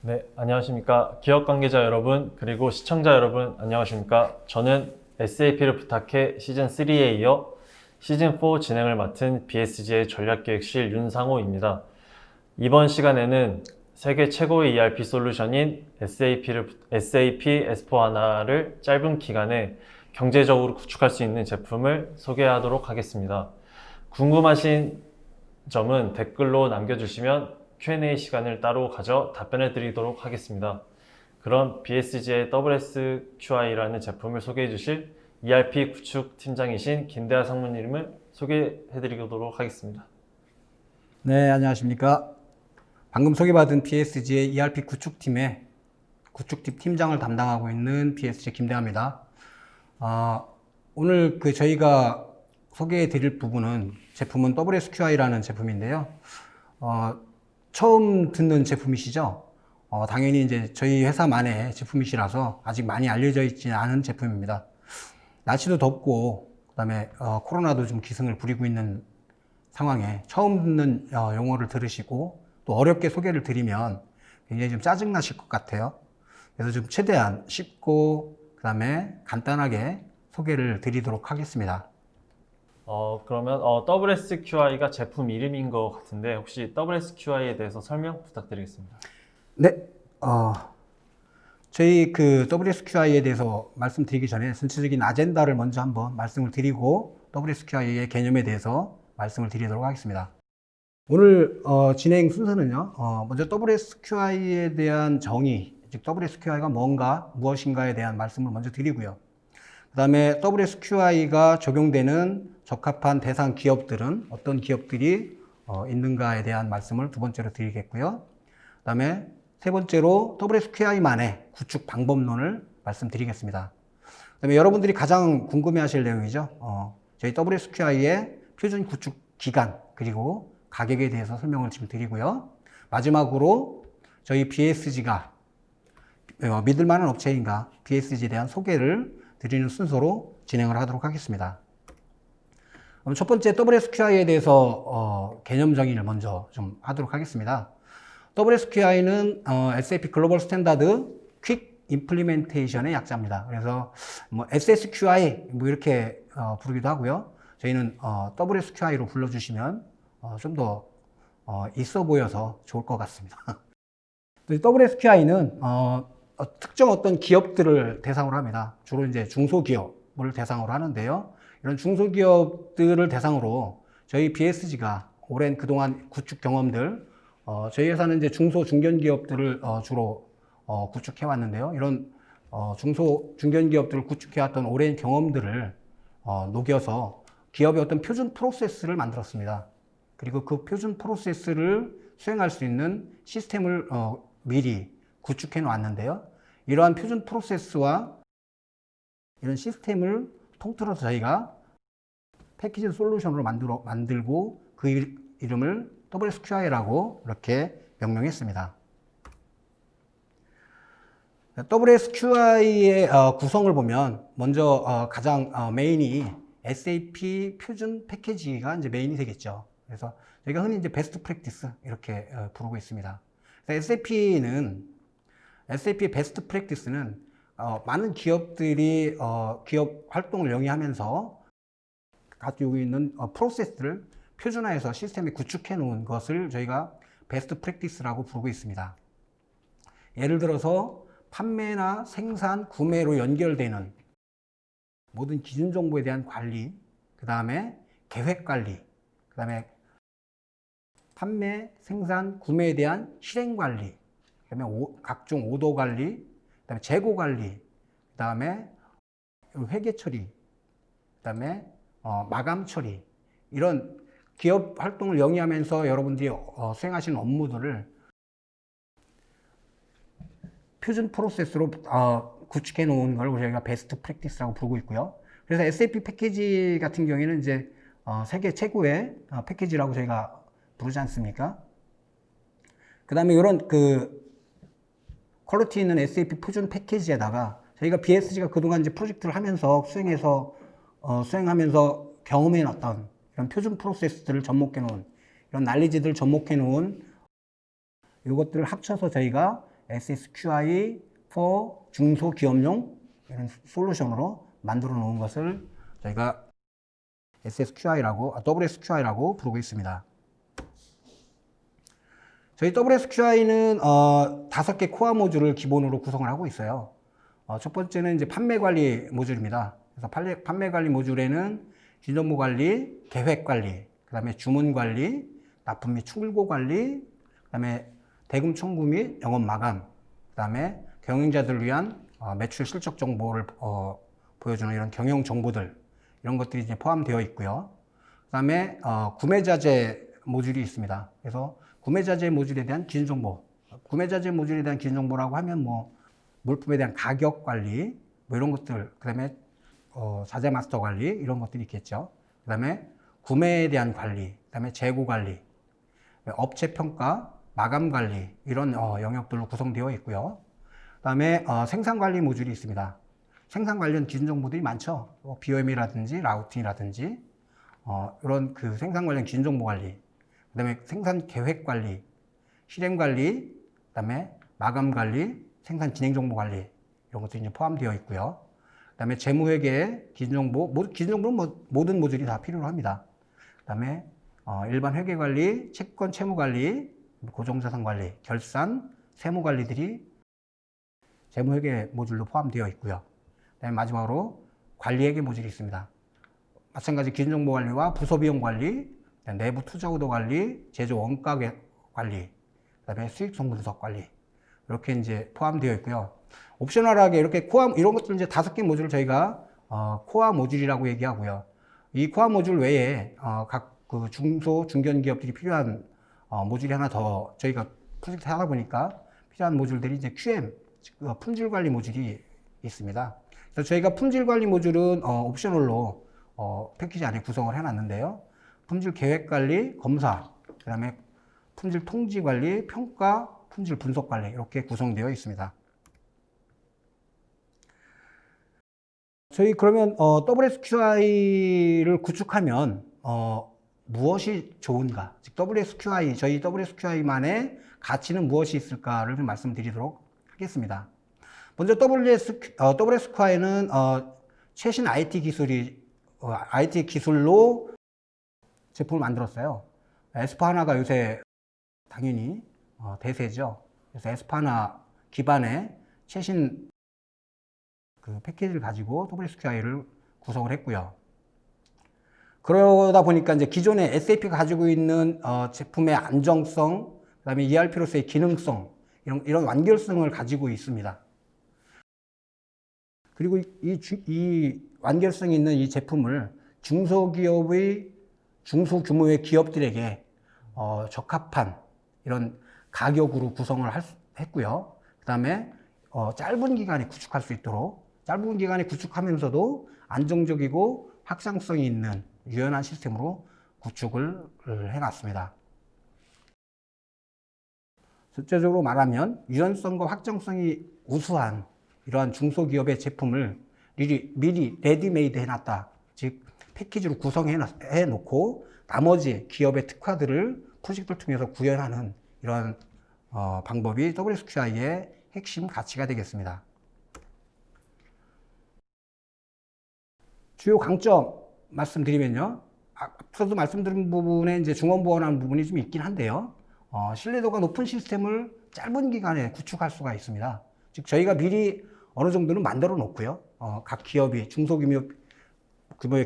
네, 안녕하십니까. 기업 관계자 여러분, 그리고 시청자 여러분, 안녕하십니까. 저는 SAP를 부탁해 시즌3에 이어 시즌4 진행을 맡은 BSG의 전략기획실 윤상호입니다. 이번 시간에는 세계 최고의 ERP 솔루션인 SAP S4HANA를 짧은 기간에 경제적으로 구축할 수 있는 제품을 소개하도록 하겠습니다. 궁금하신 점은 댓글로 남겨주시면 Q&A 시간을 따로 가져 답변해 드리도록 하겠습니다. 그럼 BSG의 WSQI라는 제품을 소개해 주실 ERP 구축 팀장이신 김대하 상무님을 소개해 드리도록 하겠습니다. 네, 안녕하십니까. 방금 소개받은 BSG의 ERP 구축팀의 구축팀 팀장을 담당하고 있는 BSG 김대하입니다. 오늘 저희가 소개해 드릴 부분은 제품은 WSQI라는 제품인데요. 처음 듣는 제품이시죠? 당연히 이제 저희 회사만의 제품이시라서 아직 많이 알려져 있지 않은 제품입니다. 날씨도 덥고, 그다음에 코로나도 좀 기승을 부리고 있는 상황에 처음 듣는 용어를 들으시고 또 어렵게 소개를 드리면 굉장히 좀 짜증나실 것 같아요. 그래서 좀 최대한 쉽고 그다음에 간단하게 소개를 드리도록 하겠습니다. 그러면 WSQI가 제품 이름인 것 같은데 혹시 WSQI에 대해서 설명 부탁드리겠습니다. 네, 저희 WSQI에 대해서 말씀드리기 전에 전체적인 아젠다를 먼저 한번 말씀을 드리고 WSQI의 개념에 대해서 말씀을 드리도록 하겠습니다. 오늘 진행 순서는요, 먼저 WSQI에 대한 정의, 즉 WSQI가 무엇인가에 대한 말씀을 먼저 드리고요. 그 다음에 WSQI가 적용되는 적합한 대상 기업들은 어떤 기업들이 있는가에 대한 말씀을 두 번째로 드리겠고요. 그 다음에 세 번째로 WSQI만의 구축 방법론을 말씀드리겠습니다. 그 다음에 여러분들이 가장 궁금해하실 내용이죠. 저희 WSQI의 표준 구축 기간 그리고 가격에 대해서 설명을 지금 드리고요. 마지막으로 저희 BSG가 믿을 만한 업체인가 BSG에 대한 소개를 드리는 순서로 진행을 하도록 하겠습니다. 그럼 첫 번째 WSQI에 대해서 개념 정의를 먼저 좀 하도록 하겠습니다. WSQI는 SAP 글로벌 스탠다드 퀵 임플리멘테이션의 약자입니다. 그래서 SSQI 이렇게 부르기도 하고요. 저희는 WSQI로 불러주시면 좀 더 있어 보여서 좋을 것 같습니다. WSQI는 특정 어떤 기업들을 대상으로 합니다. 주로 이제 중소기업을 대상으로 하는데요. 이런 중소기업들을 대상으로 저희 BSG가 오랜 그동안 구축 경험들, 저희 회사는 이제 중소 중견기업들을 주로 구축해 왔는데요. 이런 중소 중견기업들을 구축해 왔던 오랜 경험들을 녹여서 기업의 어떤 표준 프로세스를 만들었습니다. 그리고 그 표준 프로세스를 수행할 수 있는 시스템을 미리 구축해 놓았는데요. 이러한 표준 프로세스와 이런 시스템을 통틀어서 저희가 패키지 솔루션으로 만들고 그 이름을 WSQI라고 이렇게 명명했습니다. WSQI의 구성을 보면 먼저 가장 메인이 SAP 표준 패키지가 이제 메인이 되겠죠. 그래서 저희가 흔히 이제 베스트 프랙티스 이렇게 부르고 있습니다. SAP 베스트 프랙티스는 많은 기업들이 기업 활동을 영위하면서 가지고 있는 프로세스를 표준화해서 시스템에 구축해 놓은 것을 저희가 베스트 프랙티스라고 부르고 있습니다. 예를 들어서 판매나 생산, 구매로 연결되는 모든 기준 정보에 대한 관리, 그 다음에 계획 관리, 그 다음에 판매, 생산, 구매에 대한 실행 관리, 그 다음에 각종 오더 관리, 그 다음에 재고 관리, 그 다음에 회계 처리, 그 다음에 마감 처리, 이런 기업 활동을 영위하면서 여러분들이 수행하시는 업무들을 표준 프로세스로 구축해 놓은 걸 저희가 베스트 프랙티스라고 부르고 있고요. 그래서 SAP 패키지 같은 경우에는 이제 세계 최고의 패키지라고 저희가 부르지 않습니까? 그 다음에 이런 퀄리티 있는 SAP 표준 패키지에다가 저희가 BSG가 그동안 이제 프로젝트를 하면서 수행하면서 경험해 놨던 이런 표준 프로세스들을 접목해 놓은 이런 난리지들을 접목해 놓은 이것들을 합쳐서 저희가 SSQI for 중소기업용 이런 솔루션으로 만들어 놓은 것을 저희가 WSQI라고 부르고 있습니다. 저희 WSQI는 5개 코어 모듈을 기본으로 구성을 하고 있어요. 첫 번째는 이제 판매 관리 모듈입니다. 그래서 판매 관리 모듈에는 진정보 관리, 계획 관리, 그 다음에 주문 관리, 납품 및 출고 관리, 그 다음에 대금 청구 및 영업 마감, 그 다음에 경영자들을 위한 매출 실적 정보를 보여주는 이런 경영 정보들, 이런 것들이 이제 포함되어 있고요. 그 다음에 구매자재 모듈이 있습니다. 그래서 구매자재 모듈에 대한 기준정보, 구매자재 모듈에 대한 기준정보라고 하면 뭐 물품에 대한 가격 관리, 뭐 이런 것들, 그 다음에 자재 마스터 관리, 이런 것들이 있겠죠. 그 다음에 구매에 대한 관리, 그 다음에 재고 관리, 업체 평가, 마감 관리, 이런 영역들로 구성되어 있고요. 그 다음에 생산 관리 모듈이 있습니다. 생산 관련 기준 정보들이 많죠. BOM이라든지 라우팅이라든지 이런 그 생산 관련 기준 정보 관리, 그 다음에 생산 계획 관리, 실행 관리, 그 다음에 마감 관리, 생산 진행 정보 관리, 이런 것들이 이제 포함되어 있고요. 그 다음에 재무회계 기준 정보, 기준 정보는 모든 모듈이 다 필요로 합니다. 그 다음에 일반 회계 관리, 채권 채무 관리, 고정자산 관리, 결산, 세무 관리들이 재무회계 모듈로 포함되어 있고요. 그다음에 마지막으로 관리회계 모듈이 있습니다. 마찬가지 기준정보 관리와 부서비용 관리, 내부 투자 의도 관리, 제조 원가 관리, 그다음에 수익성 분석 관리, 이렇게 이제 포함되어 있고요. 옵셔널하게 이렇게 이런 것들 이제 5개 모듈을 저희가 코어 모듈이라고 얘기하고요. 이 코어 모듈 외에 각 그 중소 중견 기업들이 필요한 모듈이 하나 더 저희가 프로젝트 하다 보니까 필요한 모듈들이 이제 QM, 즉 품질 관리 모듈이 있습니다. 그래서 저희가 품질 관리 모듈은 옵셔널로 패키지 안에 구성을 해놨는데요. 품질 계획 관리, 검사, 그다음에 품질 통지 관리, 평가, 품질 분석 관리, 이렇게 구성되어 있습니다. 저희 그러면 WSQI를 구축하면 무엇이 좋은가? 즉 저희 WSQI만의 가치는 무엇이 있을까를 좀 말씀드리도록 하겠습니다. 먼저 WSQI는 최신 IT 기술로 제품을 만들었어요. S/4HANA가 요새 당연히 대세죠. 그래서 S/4HANA 기반의 최신 그 패키지를 가지고 WSQI를 구성을 했고요. 그러다 보니까 이제 기존에 SAP가 가지고 있는 제품의 안정성, 그다음에 ERP로서의 기능성, 이런 완결성을 가지고 있습니다. 그리고 이 완결성이 있는 이 제품을 중소규모의 기업들에게 적합한 이런 가격으로 구성을 했고요. 그 다음에 짧은 기간에 구축할 수 있도록, 짧은 기간에 구축하면서도 안정적이고 확장성이 있는 유연한 시스템으로 구축을 해놨습니다. 실제적으로 말하면 유연성과 확장성이 우수한 이러한 중소기업의 제품을 미리 레디메이드 해놨다. 즉 패키지로 구성해 놓고 나머지 기업의 특화들을 프로젝트를 통해서 구현하는 이러한 방법이 WSQI의 핵심 가치가 되겠습니다. 주요 강점 말씀드리면요. 앞서도 말씀드린 부분에 이제 중원보완하는 부분이 좀 있긴 한데요. 신뢰도가 높은 시스템을 짧은 기간에 구축할 수가 있습니다. 즉 저희가 미리 어느 정도는 만들어 놓고요. 각 기업이 중소규모의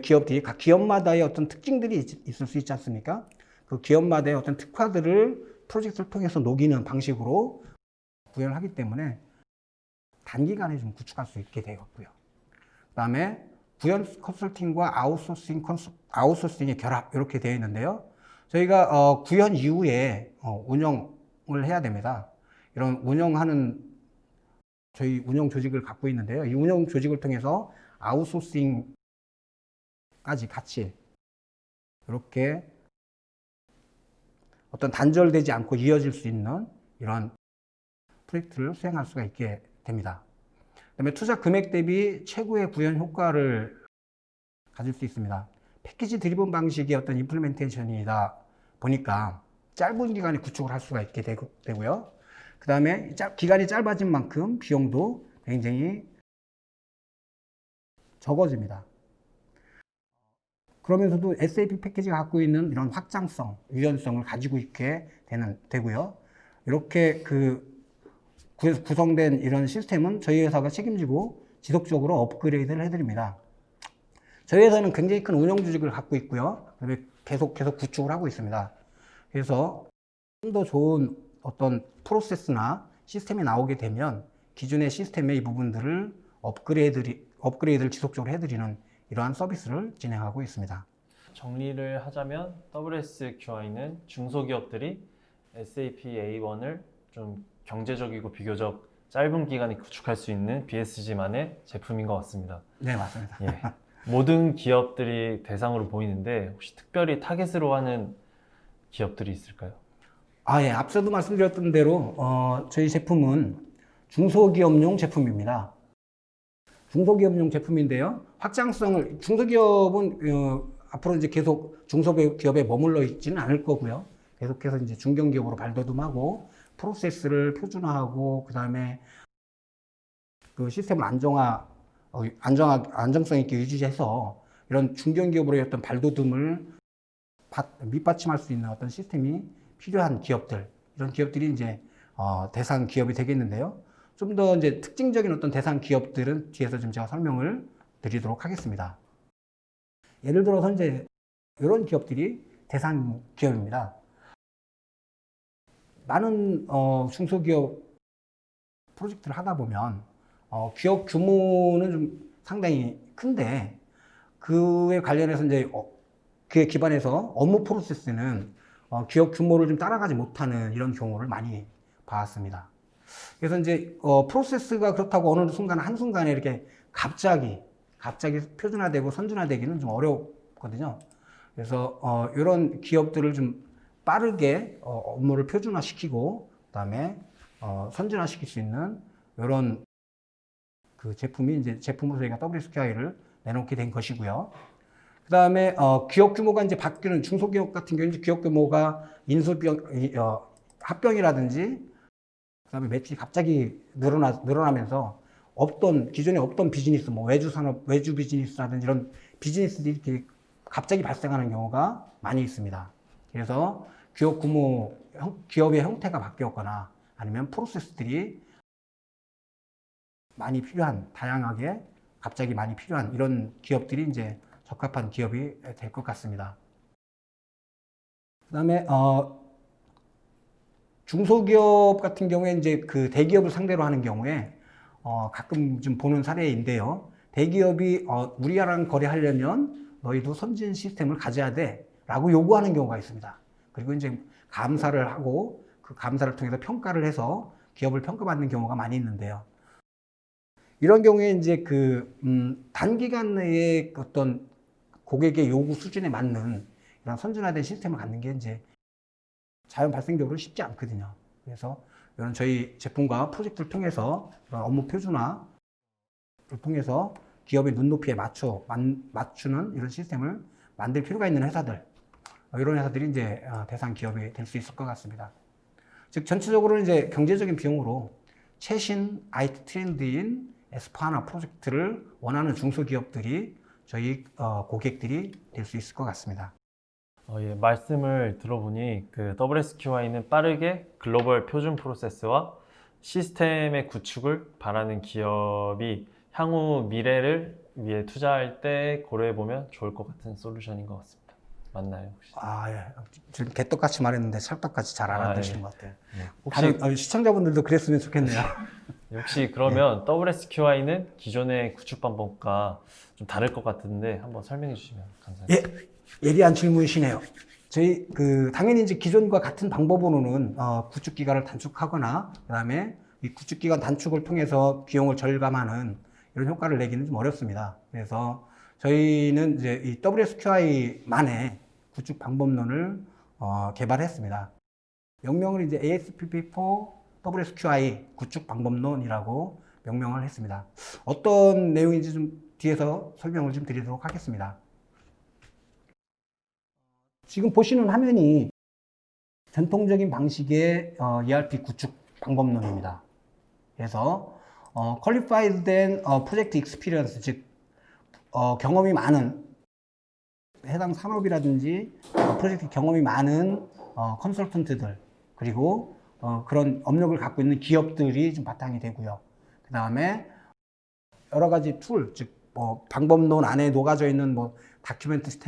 기업들이 각 기업마다의 어떤 특징들이 있을 수 있지 않습니까? 그 기업마다의 어떤 특화들을 프로젝트를 통해서 녹이는 방식으로 구현을 하기 때문에 단기간에 좀 구축할 수 있게 되었고요. 그 다음에 구현 컨설팅과 아웃소싱의 결합, 이렇게 되어 있는데요. 저희가 구현 이후에 운영을 해야 됩니다. 이런 운영하는 저희 운영 조직을 갖고 있는데요. 이 운영 조직을 통해서 아웃소싱까지 같이 이렇게 어떤 단절되지 않고 이어질 수 있는 이런 프로젝트를 수행할 수가 있게 됩니다. 그다음에 투자 금액 대비 최고의 구현 효과를 가질 수 있습니다. 패키지 드리븐 방식의 어떤 임플리멘테이션이다 보니까 짧은 기간에 구축을 할 수가 있게 되고요. 그 다음에 기간이 짧아진 만큼 비용도 굉장히 적어집니다. 그러면서도 SAP 패키지가 갖고 있는 이런 확장성, 유연성을 가지고 있게 되고요. 이렇게 구성된 이런 시스템은 저희 회사가 책임지고 지속적으로 업그레이드를 해드립니다. 저희 회사는 굉장히 큰 운영 조직을 갖고 있고요. 계속 구축을 하고 있습니다. 그래서 좀 더 좋은 어떤 프로세스나 시스템이 나오게 되면 기존의 시스템의 이 부분들을 업그레이드를 지속적으로 해드리는 이러한 서비스를 진행하고 있습니다. 정리를 하자면 WSQI는 중소기업들이 SAP A1을 좀 경제적이고 비교적 짧은 기간에 구축할 수 있는 BSG만의 제품인 것 같습니다. 네, 맞습니다. 예. 모든 기업들이 대상으로 보이는데 혹시 특별히 타겟으로 하는 기업들이 있을까요? 예. 앞서도 말씀드렸던 대로 저희 제품은 중소기업용 제품입니다. 중소기업용 제품인데요. 중소기업은 앞으로 이제 계속 중소기업에 머물러 있지는 않을 거고요. 계속해서 이제 중견기업으로 발돋움하고 프로세스를 표준화하고 그다음에 그 시스템을 안정성 있게 유지해서 이런 중견기업으로의 어떤 발돋움을 밑받침할 수 있는 어떤 시스템이 필요한 기업들, 이런 기업들이 이제 대상 기업이 되겠는데요. 좀 더 이제 특징적인 어떤 대상 기업들은 뒤에서 좀 제가 설명을 드리도록 하겠습니다. 예를 들어서 이제 이런 기업들이 대상 기업입니다. 많은 중소기업 프로젝트를 하다 보면 기업 규모는 좀 상당히 큰데 그에 관련해서 이제 그에 기반해서 업무 프로세스는 기업 규모를 좀 따라가지 못하는 이런 경우를 많이 봤습니다. 그래서 이제 프로세스가 그렇다고 어느 순간 한순간에 이렇게 갑자기 표준화되고 선준화되기는 좀 어렵거든요. 그래서 이런 기업들을 좀 빠르게 업무를 표준화시키고 그다음에 선진화시킬 수 있는 이런 그 제품이 이제 제품으로 저희가 WSQI를 내놓게 된 것이고요. 그다음에 기업 규모가 이제 바뀌는 중소기업 같은 경우는 기업 규모가 합병이라든지 그다음에 매출이 갑자기 늘어나면서 기존에 없던 비즈니스, 뭐 외주 비즈니스라든지 이런 비즈니스들이 이렇게 갑자기 발생하는 경우가 많이 있습니다. 그래서 기업의 형태가 바뀌었거나 아니면 프로세스들이 다양하게 갑자기 많이 필요한 이런 기업들이 이제 적합한 기업이 될 것 같습니다. 그다음에 중소기업 같은 경우에 이제 그 대기업을 상대로 하는 경우에 가끔 좀 보는 사례인데요. 대기업이 우리랑 거래하려면 너희도 선진 시스템을 가져야 돼라고 요구하는 경우가 있습니다. 그리고 이제 감사를 하고 그 감사를 통해서 평가를 해서 기업을 평가받는 경우가 많이 있는데요. 이런 경우에 이제 단기간 내에 어떤 고객의 요구 수준에 맞는 이런 선진화된 시스템을 갖는 게 이제 자연 발생적으로 쉽지 않거든요. 그래서 이런 저희 제품과 프로젝트를 통해서 이런 업무 표준화를 통해서 기업의 눈높이에 맞추는 이런 시스템을 만들 필요가 있는 회사들, 이런 회사들이 이제 대상 기업이 될 수 있을 것 같습니다. 즉 전체적으로 이제 경제적인 비용으로 최신 IT 트렌드인 S/4HANA 프로젝트를 원하는 중소기업들이 저희 고객들이 될 수 있을 것 같습니다. 예, 말씀을 들어보니 그 WSQI는 빠르게 글로벌 표준 프로세스와 시스템의 구축을 바라는 기업이 향후 미래를 위해 투자할 때 고려해보면 좋을 것 같은 솔루션인 것 같습니다. 맞나요, 혹시? 예. 지금 개떡같이 말했는데 찰떡같이 잘 알아들으시는 예. 것 같아요. 예. 다른 시청자분들도 그랬으면 좋겠네요. 혹시 그러면 WSQI는 기존의 구축 방법과 좀 다를 것 같은데 한번 설명해 주시면 감사합니다. 예리한 질문이시네요. 저희 당연히 이제 기존과 같은 방법으로는 구축 기간을 단축하거나 그다음에 이 구축 기간 단축을 통해서 비용을 절감하는 이런 효과를 내기는 좀 어렵습니다. 그래서 저희는 이제 이 WSQI만의 구축 방법론을 개발했습니다. 명명을 이제 ASPP4 WSQI 구축 방법론이라고 명명을 했습니다. 어떤 내용인지 좀 뒤에서 설명을 좀 드리도록 하겠습니다. 지금 보시는 화면이 전통적인 방식의 ERP 구축 방법론입니다. 그래서 qualified 된 project experience, 즉 경험이 많은 해당 산업이라든지 프로젝트 경험이 많은 컨설턴트들, 그리고 그런 업력을 갖고 있는 기업들이 좀 바탕이 되고요. 그 다음에 여러 가지 툴, 즉 방법론 안에 녹아져 있는 다큐멘트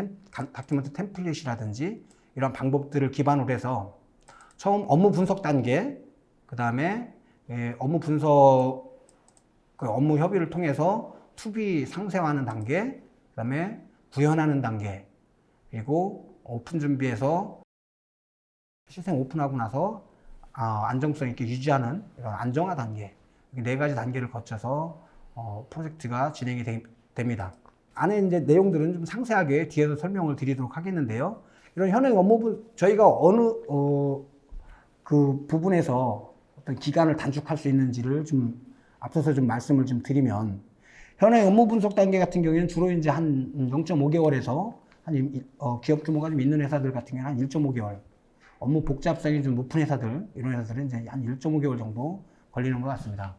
템플릿이라든지 이런 방법들을 기반으로 해서 처음 업무 분석 단계, 그 다음에 업무 분석, 업무 협의를 통해서 투비 상세화하는 단계, 그 다음에 구현하는 단계, 그리고 오픈 준비해서 시스템 오픈하고 나서 안정성 있게 유지하는 이런 안정화 단계, 네 가지 단계를 거쳐서 프로젝트가 진행이 됩니다. 안에 이제 내용들은 좀 상세하게 뒤에서 설명을 드리도록 하겠는데요. 이런 현행 업무 저희가 어느 그 부분에서 어떤 기간을 단축할 수 있는지를 좀 앞서서 좀 말씀을 좀 드리면, 현행 업무 분석 단계 같은 경우에는 주로 이제 한 0.5개월에서 기업 규모가 좀 있는 회사들 같은 경우는 한 1.5개월, 업무 복잡성이 좀 높은 회사들, 이런 회사들은 이제 한 1.5개월 정도 걸리는 것 같습니다.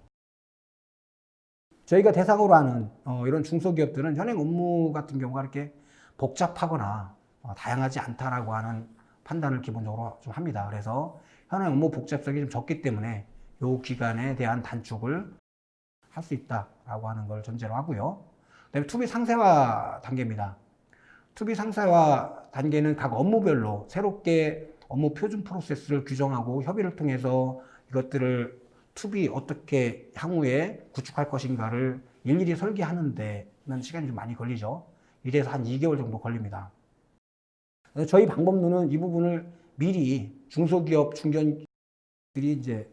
저희가 대상으로 하는 이런 중소기업들은 현행 업무 같은 경우가 이렇게 복잡하거나 다양하지 않다라고 하는 판단을 기본적으로 좀 합니다. 그래서 현행 업무 복잡성이 좀 적기 때문에 이 기간에 대한 단축을 할 수 있다라고 하는 걸 전제로 하고요. 그다음에 투비 상세화 단계입니다. 투비 상세화 단계는 각 업무별로 새롭게 업무 표준 프로세스를 규정하고 협의를 통해서 이것들을 투비 어떻게 향후에 구축할 것인가를 일일이 설계하는 데는 시간이 좀 많이 걸리죠. 이래서 한 2개월 정도 걸립니다. 저희 방법론은 이 부분을 미리 중소기업, 중견들이 이제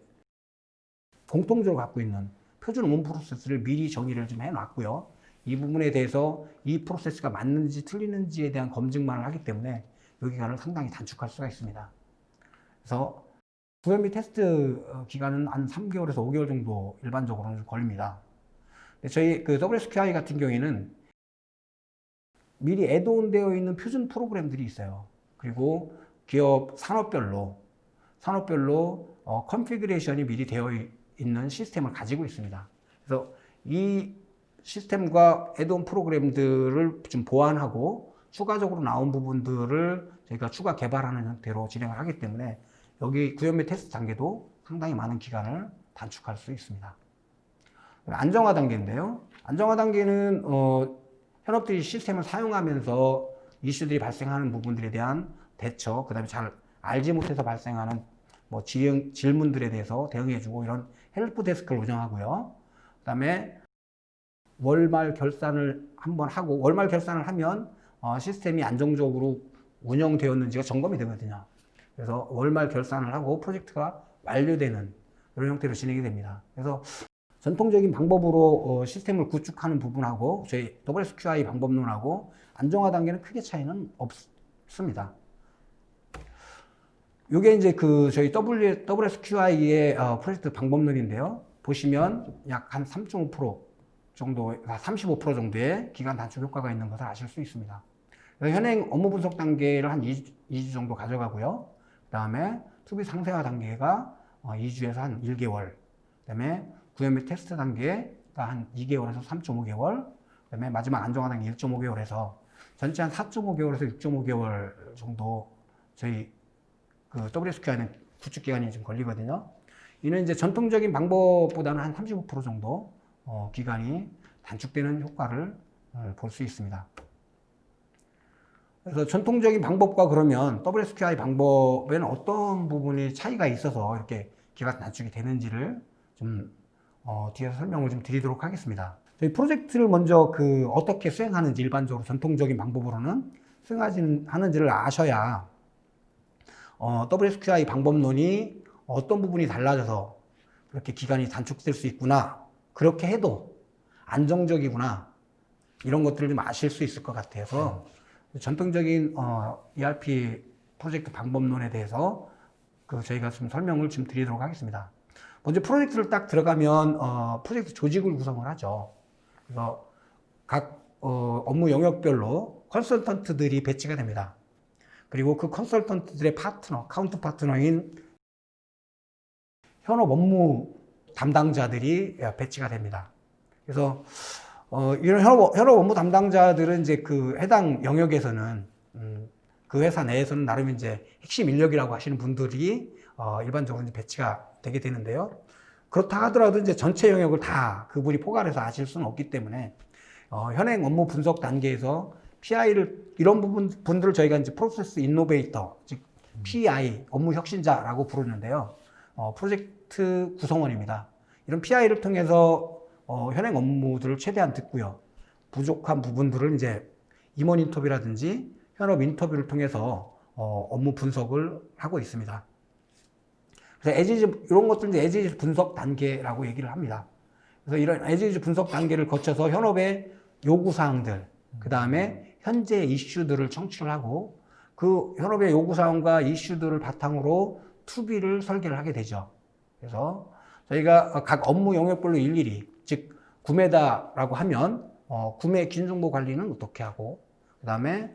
공통적으로 갖고 있는 표준 업무 프로세스를 미리 정의를 좀 해놨고요. 이 부분에 대해서 이 프로세스가 맞는지 틀리는지에 대한 검증만을 하기 때문에 이 기간을 상당히 단축할 수가 있습니다. 그래서 구현 및 테스트 기간은 한 3개월에서 5개월 정도 일반적으로는 걸립니다. 저희 그 WSQI 같은 경우에는 미리 애드온 되어 있는 표준 프로그램들이 있어요. 그리고 기업 산업별로 컨피그레이션이 미리 되어 있는 시스템을 가지고 있습니다. 그래서 이 시스템과 애드온 프로그램들을 좀 보완하고 추가적으로 나온 부분들을 저희가 추가 개발하는 형태로 진행을 하기 때문에 여기 구현 및 테스트 단계도 상당히 많은 기간을 단축할 수 있습니다. 안정화 단계인데요. 안정화 단계는 현업들이 시스템을 사용하면서 이슈들이 발생하는 부분들에 대한 대처, 그 다음에 잘 알지 못해서 발생하는 질문들에 대해서 대응해주고 이런 헬프 데스크를 운영하고요. 그 다음에 월말 결산을 한번 하고, 월말 결산을 하면 시스템이 안정적으로 운영되었는지가 점검이 되거든요. 그래서 월말 결산을 하고 프로젝트가 완료되는 이런 형태로 진행이 됩니다. 그래서 전통적인 방법으로 시스템을 구축하는 부분하고 저희 WSQI 방법론하고 안정화 단계는 크게 차이는 없습니다. 이게 이제 저희 WSQI의 프로젝트 방법론인데요. 보시면 약 한 3.5% 정도, 35% 정도의 기간 단축 효과가 있는 것을 아실 수 있습니다. 현행 업무 분석 단계를 한 2주 정도 가져가고요. 그 다음에 투비 상세화 단계가 2주에서 한 1개월, 그 다음에 구현 및 테스트 단계가 한 2개월에서 3.5개월, 그 다음에 마지막 안정화 단계 1.5개월에서 전체 한 4.5개월에서 6.5개월 정도 저희 WSQI는 구축 기간이 좀 걸리거든요. 이는 이제 전통적인 방법보다는 한 35% 정도 기간이 단축되는 효과를 볼 수 있습니다. 그래서 전통적인 방법과 그러면 WSQI 방법에는 어떤 부분이 차이가 있어서 이렇게 기간 단축이 되는지를 좀 뒤에서 설명을 좀 드리도록 하겠습니다. 저희 프로젝트를 먼저 어떻게 수행하는지, 일반적으로 전통적인 방법으로는 수행하는지를 아셔야 WSQI 방법론이 어떤 부분이 달라져서 그렇게 기간이 단축될 수 있구나, 그렇게 해도 안정적이구나, 이런 것들을 좀 아실 수 있을 것 같아서 전통적인 ERP 프로젝트 방법론에 대해서 저희가 좀 설명을 좀 드리도록 하겠습니다. 먼저 프로젝트를 딱 들어가면 프로젝트 조직을 구성을 하죠. 그래서 각 업무 영역별로 컨설턴트들이 배치가 됩니다. 그리고 그 컨설턴트들의 파트너, 카운터 파트너인 현업 업무 담당자들이 배치가 됩니다. 그래서 이런 현업 업무 담당자들은 이제 그 해당 영역에서는 그 회사 내에서는 나름 이제 핵심 인력이라고 하시는 분들이 일반적으로 이제 배치가 되게 되는데요. 그렇다 하더라도 이제 전체 영역을 다 그분이 포괄해서 아실 수는 없기 때문에 현행 업무 분석 단계에서 PI를 이런 분들을 저희가 이제 프로세스 이노베이터, 즉 PI 업무 혁신자라고 부르는데요. 프로젝트 구성원입니다. 이런 PI를 통해서 현행 업무들을 최대한 듣고요. 부족한 부분들을 이제 임원 인터뷰라든지 현업 인터뷰를 통해서 업무 분석을 하고 있습니다. 그래서 에지지 이런 것들 이제 에지지 분석 단계라고 얘기를 합니다. 그래서 이런 에지지 분석 단계를 거쳐서 현업의 요구 사항들, 그 다음에 현재 이슈들을 청취를 하고 그 현업의 요구 사항과 이슈들을 바탕으로 투비를 설계를 하게 되죠. 그래서 저희가 각 업무 영역별로 일일이, 즉 구매다라고 하면 구매 기준정보 관리는 어떻게 하고, 그 다음에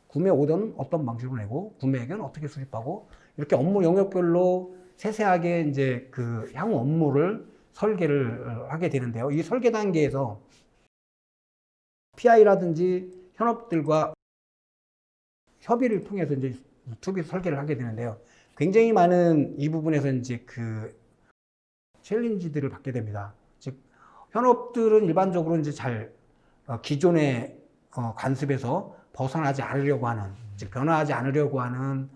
구매 오더는 어떤 방식으로 내고, 구매액은 어떻게 수립하고, 이렇게 업무 영역별로 세세하게 이제 그 향후 업무를 설계를 하게 되는데요. 이 설계 단계에서 PI라든지 현업들과 협의를 통해서 이제 투비 설계를 하게 되는데요. 굉장히 많은 이 부분에서 이제 그 챌린지들을 받게 됩니다. 즉, 현업들은 일반적으로 이제 잘 기존의 관습에서 벗어나지 않으려고 하는, 즉 변화하지 않으려고 하는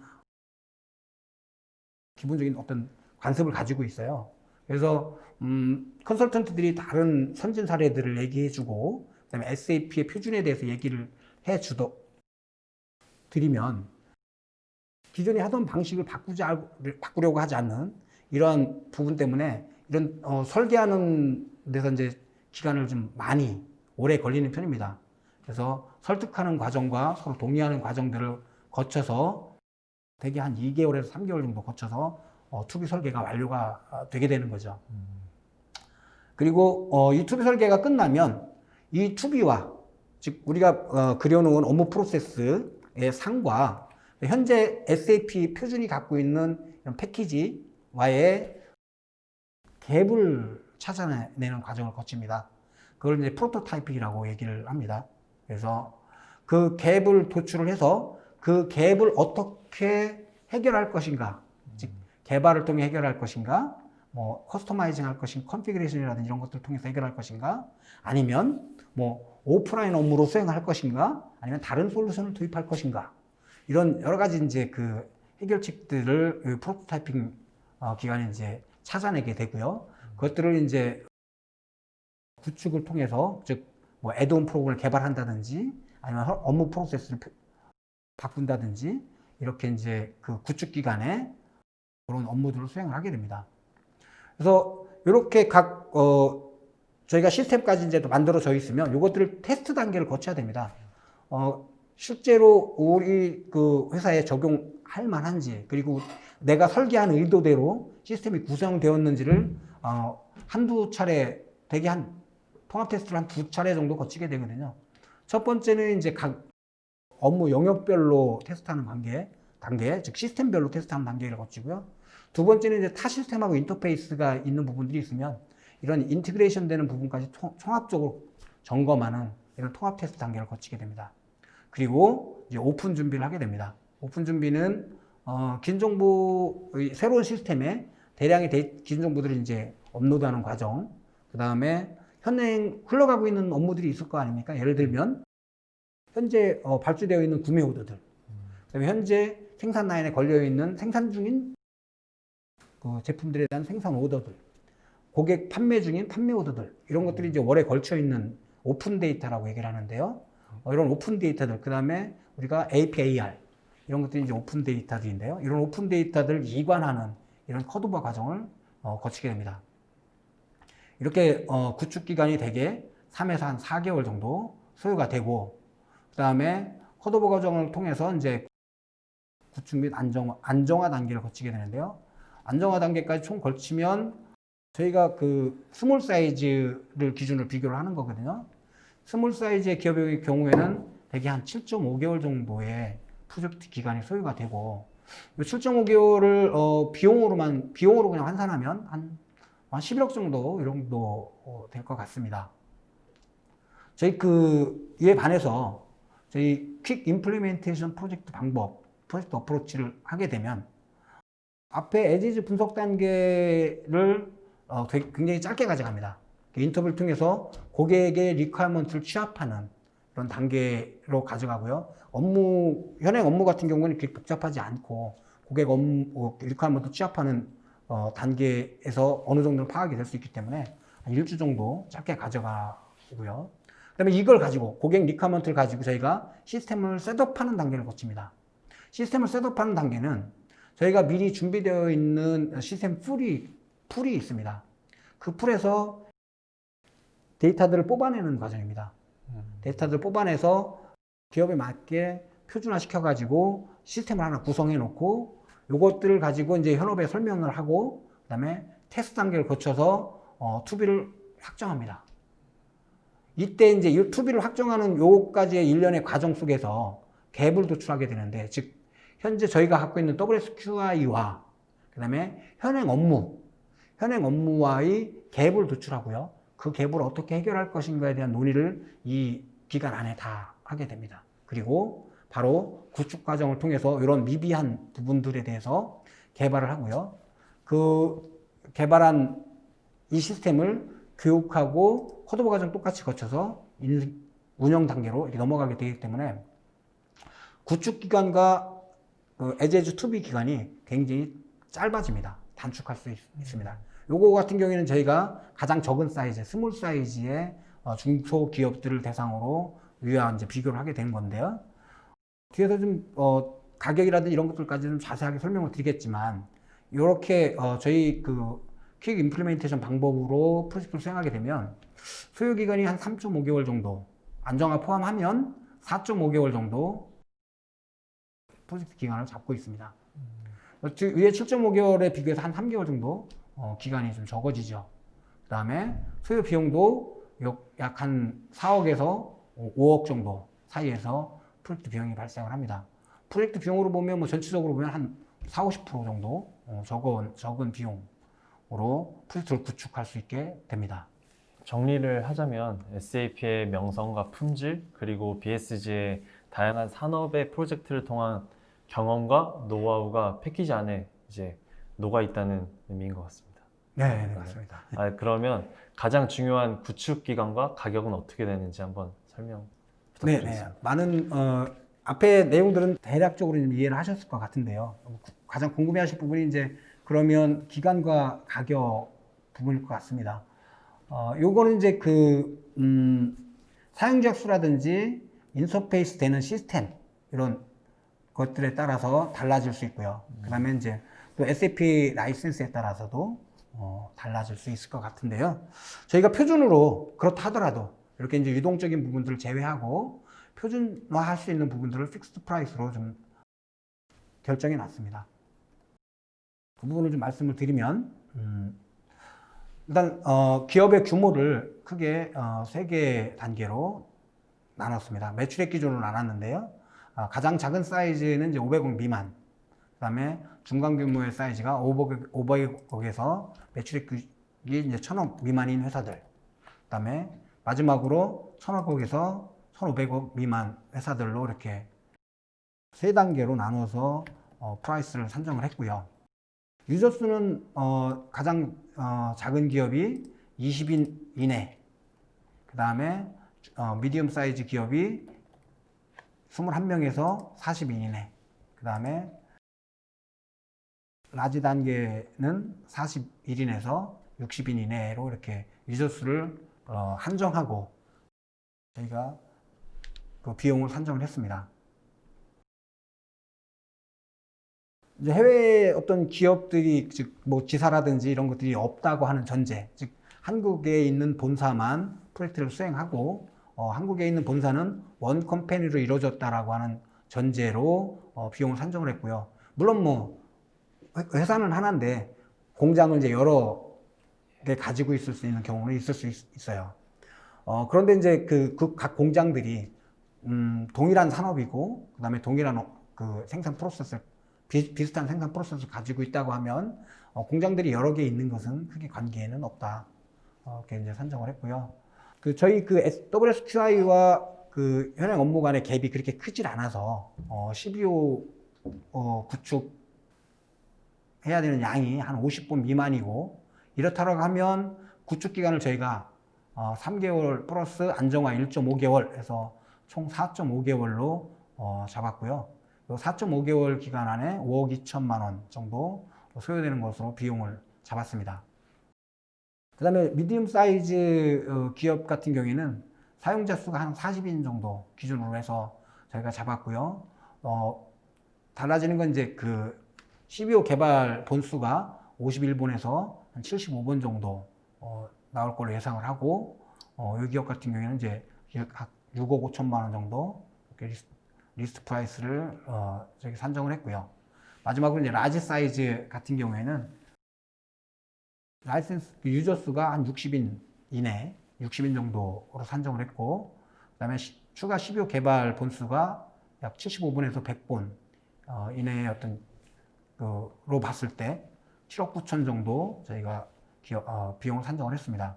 기본적인 어떤 관습을 가지고 있어요. 그래서 컨설턴트들이 다른 선진 사례들을 얘기해주고, 그다음에 SAP의 표준에 대해서 얘기를 드리면 기존에 하던 방식을 바꾸려고 하지 않는 이러한 부분 때문에 이런 설계하는 데서 이제 기간을 좀 많이 오래 걸리는 편입니다. 그래서 설득하는 과정과 서로 동의하는 과정들을 거쳐서 대개 한 2개월에서 3개월 정도 거쳐서 투비 설계가 완료가 되게 되는 거죠. 그리고 이 투비 설계가 끝나면 이 투비와, 즉 우리가 그려놓은 업무 프로세스의 상과 현재 SAP 표준이 갖고 있는 이런 패키지와의 갭을 찾아내는 과정을 거칩니다. 그걸 이제 프로토타이핑이라고 얘기를 합니다. 그래서 그 갭을 도출을 해서 그 갭을 어떻게 해결할 것인가, 즉 개발을 통해 해결할 것인가, 뭐 커스터마이징 할 것인가, 컨피그레이션이라든지 이런 것들을 통해서 해결할 것인가, 아니면 뭐 오프라인 업무로 수행할 것인가, 아니면 다른 솔루션을 도입할 것인가, 이런 여러 가지 이제 그 해결책들을 프로토타이핑 기간에 이제 찾아내게 되고요. 그것들을 이제 구축을 통해서, 즉 뭐 애드온 프로그램을 개발한다든지 아니면 업무 프로세스를 바꾼다든지 이렇게 이제 그 구축 기간에 그런 업무들을 수행을 하게 됩니다. 그래서 이렇게 각 저희가 시스템까지 이제 만들어져 있으면 이것들을 테스트 단계를 거쳐야 됩니다. 실제로 우리 그 회사에 적용할 만한지, 그리고 내가 설계한 의도대로 시스템이 구성되었는지를 한두 차례, 대개 한 통합 테스트를 한 2차례 정도 거치게 되거든요. 첫 번째는 이제 각 업무 영역별로 테스트하는 단계, 즉 시스템별로 테스트하는 단계를 거치고요. 두 번째는 이제 타 시스템하고 인터페이스가 있는 부분들이 있으면 이런 인티그레이션 되는 부분까지 종합적으로 점검하는 이런 통합 테스트 단계를 거치게 됩니다. 그리고 이제 오픈 준비를 하게 됩니다. 오픈 준비는 긴 정보, 새로운 시스템에 대량의 긴 정보들을 이제 업로드하는 과정, 그 다음에 현행 흘러가고 있는 업무들이 있을 거 아닙니까? 예를 들면 현재 발주되어 있는 구매 오더들, 그다음에 현재 생산 라인에 걸려 있는 생산 중인 그 제품들에 대한 생산 오더들, 고객 판매 중인 판매 오더들, 이런 것들이 이제 월에 걸쳐 있는 오픈 데이터라고 얘기를 하는데요. 이런 오픈 데이터들, 그 다음에 우리가 APAR, 이런 것들이 이제 오픈 데이터들인데요. 이런 오픈 데이터들을 이관하는 이런 컷오버 과정을 거치게 됩니다. 이렇게 구축 기간이 대개 3에서 한 4개월 정도 소요가 되고, 그 다음에 컷오버 과정을 통해서 이제 구축 및 안정화 단계를 거치게 되는데요. 안정화 단계까지 총 걸치면 저희가 그 스몰 사이즈를 기준으로 비교를 하는 거거든요. 스몰 사이즈의 기업의 경우에는 대개 한 7.5개월 정도의 프로젝트 기간이 소요가 되고, 이 7.5개월을 비용으로 그냥 환산하면 한 11억 정도, 이 정도 될 것 같습니다. 저희 이에 반해서 저희 퀵 임플리멘테이션 프로젝트 프로젝트 어프로치를 하게 되면 앞에 에지즈 분석 단계를 굉장히 짧게 가져갑니다. 인터뷰를 통해서 고객의 리퀘어먼트를 취합하는 그런 단계로 가져가고요. 현행 업무 같은 경우는 그렇게 복잡하지 않고 고객 리퀘어먼트 취합하는 단계에서 어느 정도는 파악이 될 수 있기 때문에 한 1주 정도 짧게 가져가고요. 그다음에 이걸 가지고 고객 리퀘어먼트를 가지고 저희가 시스템을 셋업하는 단계를 거칩니다. 시스템을 셋업하는 단계는 저희가 미리 준비되어 있는 시스템 풀이 있습니다. 그 풀에서 데이터들을 뽑아내는 과정입니다. 데이터들을 뽑아내서 기업에 맞게 표준화 시켜가지고 시스템을 하나 구성해 놓고 요것들을 가지고 이제 현업에 설명을 하고 그다음에 테스트 단계를 거쳐서 투비를 확정합니다. 이때 이제 이 투비를 확정하는 요까지의 일련의 과정 속에서 갭을 도출하게 되는데, 즉 현재 저희가 갖고 있는 WSQI와 그다음에 현행 업무와의 갭을 도출하고요. 그 갭을 어떻게 해결할 것인가에 대한 논의를 이 기간 안에 다 하게 됩니다. 그리고 바로 구축 과정을 통해서 이런 미비한 부분들에 대해서 개발을 하고요. 그 개발한 이 시스템을 교육하고 코드버 과정 똑같이 거쳐서 운영 단계로 이렇게 넘어가게 되기 때문에 구축 기간과 에제즈 투비 기간이 굉장히 짧아집니다. 단축할 수 있습니다. 요거 같은 경우에는 저희가 가장 적은 사이즈, 스몰 사이즈의 중소기업들을 대상으로 위와 이제 비교를 하게 되는 건데요. 뒤에서 좀 가격이라든지 이런 것들까지 좀 자세하게 설명을 드리겠지만, 이렇게 저희 퀵 임플리멘테이션 방법으로 프로젝트를 수행하게 되면 소요 기간이 한 3.5개월 정도, 안정화 포함하면 4.5개월 정도 프로젝트 기간을 잡고 있습니다. 위에 7.5개월에 비교해서 한 3개월 정도 기간이 좀 적어지죠. 그 다음에 소요 비용도 약 한 4억에서 5억 정도 사이에서 프로젝트 비용이 발생을 합니다. 프로젝트 비용으로 보면 전체적으로 보면 한 40, 50% 정도 적은 비용으로 프로젝트를 구축할 수 있게 됩니다. 정리를 하자면 SAP의 명성과 품질, 그리고 BSG의 다양한 산업의 프로젝트를 통한 경험과 노하우가 패키지 안에 이제 녹아 있다는 의미인 것 같습니다. 네, 맞습니다. 그러면 가장 중요한 구축 기간과 가격은 어떻게 되는지 한번 설명 부탁드리겠습니다. 많은 앞에 내용들은 대략적으로 이해를 하셨을 것 같은데요. 가장 궁금해하실 부분이 이제 그러면 기간과 가격 부분일 것 같습니다. 요거는 이제 사용자 수라든지 인터페이스 되는 시스템 이런 것들에 따라서 달라질 수 있고요. 그다음에 이제 또 SAP 라이센스에 따라서도 달라질 수 있을 것 같은데요. 저희가 표준으로 그렇다 하더라도 이렇게 이제 유동적인 부분들을 제외하고 표준화할 수 있는 부분들을 픽스드 프라이스로 좀 결정해 놨습니다. 그 부분을 좀 말씀을 드리면, 일단 기업의 규모를 크게 3개 단계로 나눴습니다. 매출액 기준으로 나눴는데요. 가장 작은 사이즈는 이제 500억 미만, 그 다음에 중간 규모의 사이즈가 500억에서 매출액이 이제 1000억 미만인 회사들, 그 다음에 마지막으로 1000억에서 1500억 미만 회사들로 이렇게 3단계로 나눠서 프라이스를 산정을 했고요. 유저 수는 가장 작은 기업이 20인 이내, 그 다음에 미디엄 사이즈 기업이 21명에서 40인 이내, 그 다음에 라지 단계는 41인에서 60인 이내로 이렇게 유저 수를 한정하고 저희가 그 비용을 산정을 했습니다. 이제 해외에 어떤 기업들이, 즉 뭐 지사라든지 이런 것들이 없다고 하는 전제, 즉 한국에 있는 본사만 프로젝트를 수행하고 한국에 있는 본사는 원 컴퍼니로 이루어졌다라고 하는 전제로 비용을 산정을 했고요. 물론 뭐 회사는 하나인데 공장을 이제 여러 개 가지고 있을 수 있는 경우는 있을 수 있어요. 그런데 이제 각 공장들이 동일한 산업이고 그다음에 동일한 그 생산 프로세스를 비슷한 생산 프로세스를 가지고 있다고 하면 공장들이 여러 개 있는 것은 크게 관계는 없다. 이렇게 이제 산정을 했고요. 저희 WSQI와 그 현행 업무 간의 갭이 그렇게 크질 않아서 12호 구축 해야 되는 양이 한 50본 미만이고, 이렇다고 하면 구축 기간을 저희가 3개월 플러스 안정화 1.5개월 해서 총 4.5개월로 잡았고요. 4.5개월 기간 안에 5억 2천만 원 정도 소요되는 것으로 비용을 잡았습니다. 그 다음에 미디움 사이즈 기업 같은 경우에는 사용자 수가 한 40인 정도 기준으로 해서 저희가 잡았고요. 달라지는 건 이제 그 CBO 개발 본수가 51본에서 한 75본 정도 나올 걸로 예상을 하고, 이 기업 같은 경우에는 이제 각 6억 5천만 원 정도 이렇게 리스트 프라이스를 저기 산정을 했고요. 마지막으로 이제 라지 사이즈 같은 경우에는 라이센스 유저 수가 한 60인 이내, 60인 정도로 산정을 했고, 그다음에 추가 CBO 개발 본수가 약 75본에서 100본 이내의 어떤 로 봤을 때 7억 9천 정도 저희가 비용을 산정을 했습니다.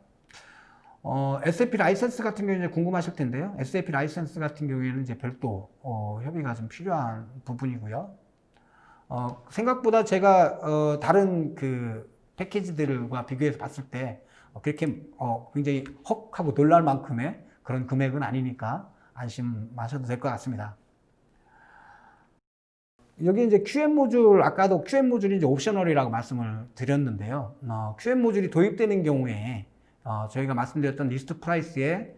SAP 라이센스 같은 경우는 궁금하실 텐데요. SAP 라이센스 같은 경우에는 이제 별도 협의가 좀 필요한 부분이고요. 생각보다 제가 다른 그 패키지들과 비교해서 봤을 때 그렇게 굉장히 헉하고 놀랄 만큼의 그런 금액은 아니니까 안심하셔도 될 것 같습니다. 여기 이제 QM 모듈, 아까도 QM 모듈이 이제 옵셔널이라고 말씀을 드렸는데요. QM 모듈이 도입되는 경우에 저희가 말씀드렸던 리스트 프라이스에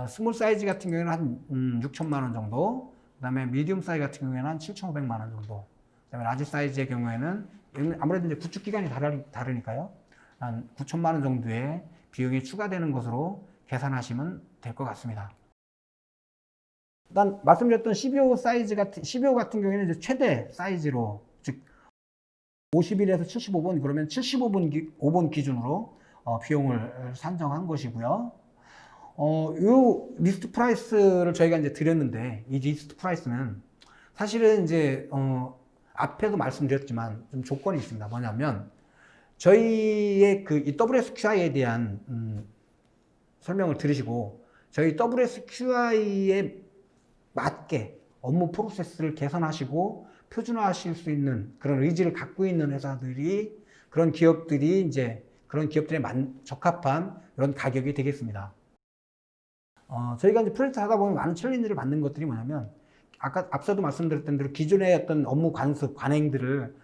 스몰 사이즈 같은 경우에는 한 6천만 원 정도, 그 다음에 미디움 사이즈 같은 경우에는 한 7,500만 원 정도, 그 다음에 라지 사이즈의 경우에는 아무래도 이제 구축 기간이 다르니까요. 한 9천만 원 정도의 비용이 추가되는 것으로 계산하시면 될 것 같습니다. 일단 말씀드렸던 CBO 같은 경우에는 이제 최대 사이즈로, 즉 51에서 75본, 그러면 75본 기준으로 비용을 산정한 것이고요. 요 리스트 프라이스를 저희가 이제 드렸는데, 이 리스트 프라이스는 사실은 이제 앞에도 말씀드렸지만 좀 조건이 있습니다. 뭐냐면 저희의 이 WSQI에 대한 설명을 들으시고 저희 WSQI에 맞게 업무 프로세스를 개선하시고 표준화하실 수 있는 그런 의지를 갖고 있는 회사들이, 그런 기업들이 이제 그런 기업들에 적합한 그런 가격이 되겠습니다. 저희가 이제 프로젝트 하다 보면 많은 챌린지를 받는 것들이 뭐냐면, 앞서도 말씀드렸던 대로 기존의 어떤 업무 관습, 관행들을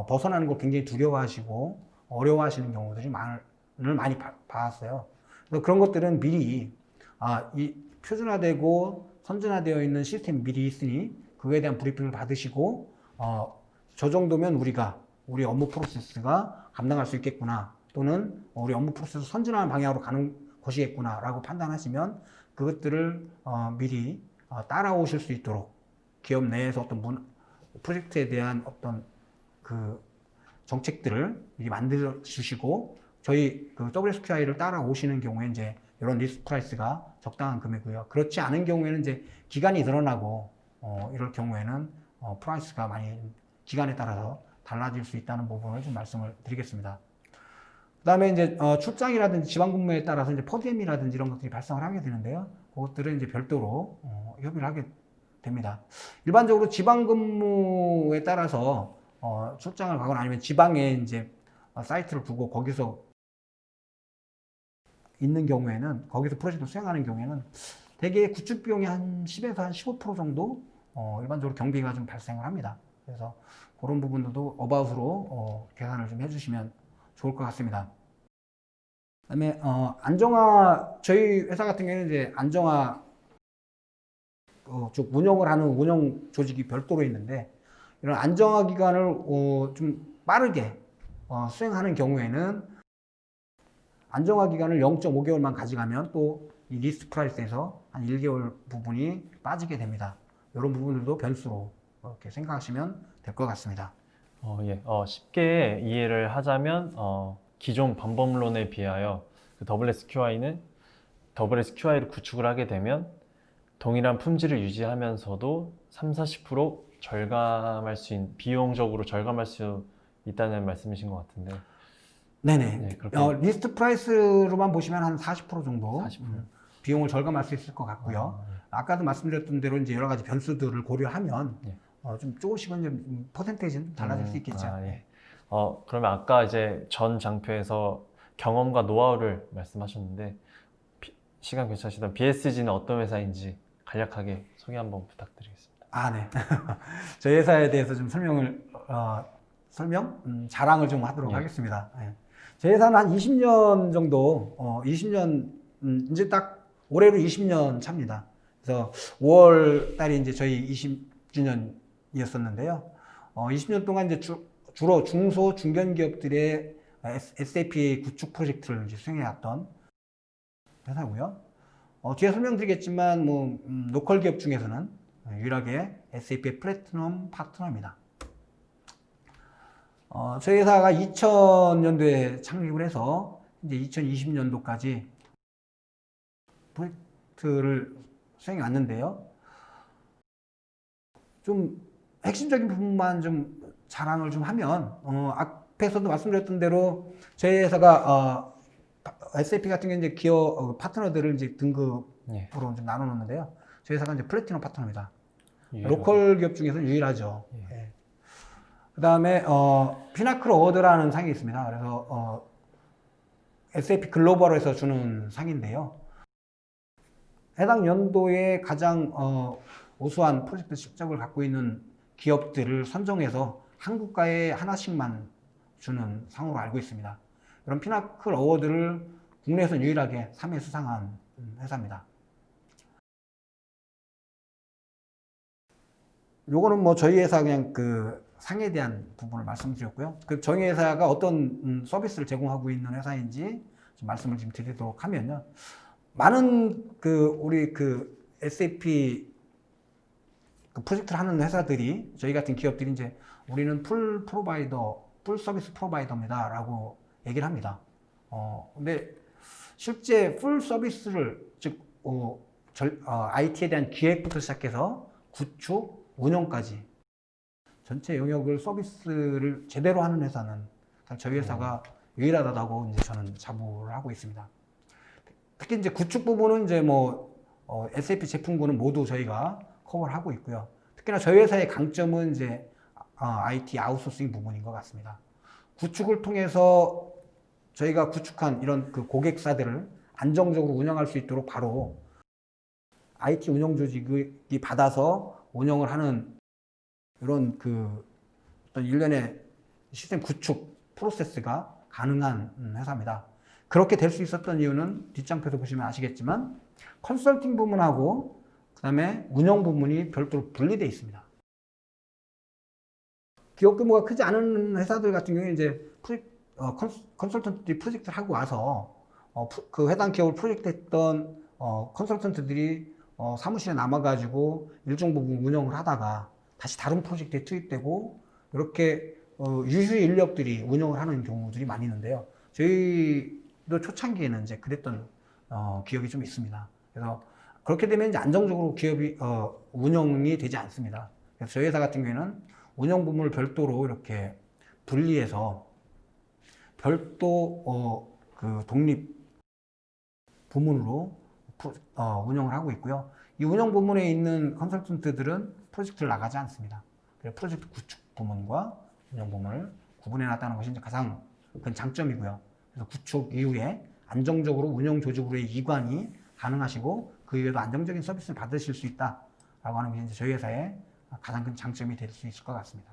벗어나는 걸 굉장히 두려워하시고 어려워하시는 경우들이 많이 봤어요. 그래서 그런 것들은 미리 이 표준화되고 선진화되어 있는 시스템이 미리 있으니 그거에 대한 브리핑을 받으시고 저 정도면 우리 업무 프로세스가 감당할 수 있겠구나, 또는 우리 업무 프로세스 선진화하는 방향으로 가는 것이겠구나 라고 판단하시면 그것들을 미리 따라오실 수 있도록 기업 내에서 어떤 프로젝트에 대한 어떤 그 정책들을 미리 만들어 주시고, 저희 그 WSQI를 따라오시는 경우에 이제 이런 리스트 프라이스가 적당한 금액이고요. 그렇지 않은 경우에는 이제 기간이 늘어나고 이럴 경우에는 프라이스가 많이 기간에 따라서 달라질 수 있다는 부분을 좀 말씀을 드리겠습니다. 그 다음에 이제 출장이라든지 지방 근무에 따라서 이제 퍼디엠이라든지 이런 것들이 발생을 하게 되는데요. 그것들은 이제 별도로 협의를 하게 됩니다. 일반적으로 지방 근무에 따라서 출장을 가거나 아니면 지방에 이제 사이트를 두고 거기서 있는 경우에는, 거기서 프로젝트를 수행하는 경우에는 대개 구축 비용이 한 10에서 한 15% 정도 일반적으로 경비가 좀 발생을 합니다. 그래서 그런 부분들도 어바웃으로 계산을 좀 해주시면 좋을 것 같습니다. 그다음에 안정화, 저희 회사 같은 경우는 이제 안정화 쭉 운영을 하는 운영 조직이 별도로 있는데, 이런 안정화 기간을 좀 빠르게 수행하는 경우에는 안정화 기간을 0.5개월만 가져가면 또 이 리스트 프라이스에서 한 1개월 부분이 빠지게 됩니다. 이런 부분들도 변수로 이렇게 생각하시면 될 것 같습니다. 예. 쉽게 이해를 하자면 기존 반법론에 비하여 그 WSQI는 WSQI를 구축을 하게 되면 동일한 품질을 유지하면서도 30-40% 절감할 수 있는, 비용적으로 절감할 수 있다는 말씀이신 것 같은데. 네네. 네, 그렇게 리스트 프라이스로만 보시면 한 40% 정도 40%. 비용을 절감할 수 있을 것 같고요. 아까도 말씀드렸던 대로 이제 여러 가지 변수들을 고려하면 예. 좀 조금씩은 좀 퍼센테이지는 달라질 수 있겠죠. 예. 그러면 아까 이제 전 장표에서 경험과 노하우를 말씀하셨는데, 시간 괜찮으시다면 BSG는 어떤 회사인지 간략하게 소개 한번 부탁드리겠습니다. 네. 저희 회사에 대해서 좀 자랑을 좀 하도록 예. 하겠습니다. 예. 저희 회사는 한 20년 정도, 20년, 이제 딱 올해로 20년 차입니다. 그래서 5월 달이 이제 저희 20주년이었었는데요. 20년 동안 이제 주로 중소, 중견 기업들의 SAP 구축 프로젝트를 이제 수행해왔던 회사고요. 뒤에 설명드리겠지만, 로컬 기업 중에서는 유일하게 SAP의 플래티넘 파트너입니다. 저희 회사가 2000년도에 창립을 해서 이제 2020년도까지 프로젝트를 수행해 왔는데요. 좀 핵심적인 부분만 좀 자랑을 좀 하면, 앞에서도 말씀드렸던 대로 저희 회사가 SAP 같은 경우 이제 기업 파트너들을 이제 등급으로 예. 좀 나눠놓는데요. 저희 회사가 이제 플래티넘 파트너입니다. 유일하게. 로컬 기업 중에서는 유일하죠. 예. 예. 그 다음에 피나클 어워드라는 상이 있습니다. 그래서 SAP 글로벌에서 주는 상인데요. 해당 연도에 가장 우수한 프로젝트 실적을 갖고 있는 기업들을 선정해서 한국가에 하나씩만 주는 상으로 알고 있습니다. 이런 피나클 어워드를 국내에서 유일하게 3회 수상한 회사입니다. 요거는 뭐 저희 회사 그냥 그 상에 대한 부분을 말씀드렸고요. 그 저희 회사가 어떤 서비스를 제공하고 있는 회사인지 좀 말씀을 좀 드리도록 하면요. 많은 우리 SAP 프로젝트를 하는 회사들이, 저희 같은 기업들이 이제 우리는 풀 서비스 프로바이더입니다라고 얘기를 합니다. 근데 실제 풀 서비스를, 즉 IT에 대한 기획부터 시작해서 구축, 운영까지 전체 영역을 서비스를 제대로 하는 회사는 저희 회사가 유일하다고 이제 저는 자부를 하고 있습니다. 특히 이제 구축 부분은 이제 SAP 제품군은 모두 저희가 커버를 하고 있고요. 특히나 저희 회사의 강점은 이제 IT 아웃소싱 부분인 것 같습니다. 구축을 통해서 저희가 구축한 이런 그 고객사들을 안정적으로 운영할 수 있도록 바로 IT 운영 조직이 받아서 운영을 하는 이런 어떤 일련의 시스템 구축 프로세스가 가능한 회사입니다. 그렇게 될 수 있었던 이유는 뒷장표에서 보시면 아시겠지만 컨설팅 부문하고 그 다음에 운영 부문이 별도로 분리되어 있습니다. 기업 규모가 크지 않은 회사들 같은 경우에 이제 컨설턴트들이 프로젝트를 하고 와서 그 해당 기업을 프로젝트 했던 컨설턴트들이 사무실에 남아가지고 일정 부분 운영을 하다가 다시 다른 프로젝트에 투입되고 이렇게 유휴 인력들이 운영을 하는 경우들이 많이 있는데요. 저희도 초창기에는 이제 그랬던 기업이 좀 있습니다. 그래서 그렇게 되면 이제 안정적으로 기업이 운영이 되지 않습니다. 그래서 저희 회사 같은 경우에는 운영 부문을 별도로 이렇게 분리해서 별도 독립 부문으로 운영을 하고 있고요. 이 운영 부문에 있는 컨설턴트들은 프로젝트를 나가지 않습니다. 그래서 프로젝트 구축 부문과 운영 부문을 구분해 놨다는 것이 이제 가장 큰 장점이고요. 그래서 구축 이후에 안정적으로 운영 조직으로의 이관이 가능하시고 그 이후에도 안정적인 서비스를 받으실 수 있다라고 하는 게 이제 저희 회사의 가장 큰 장점이 될 수 있을 것 같습니다.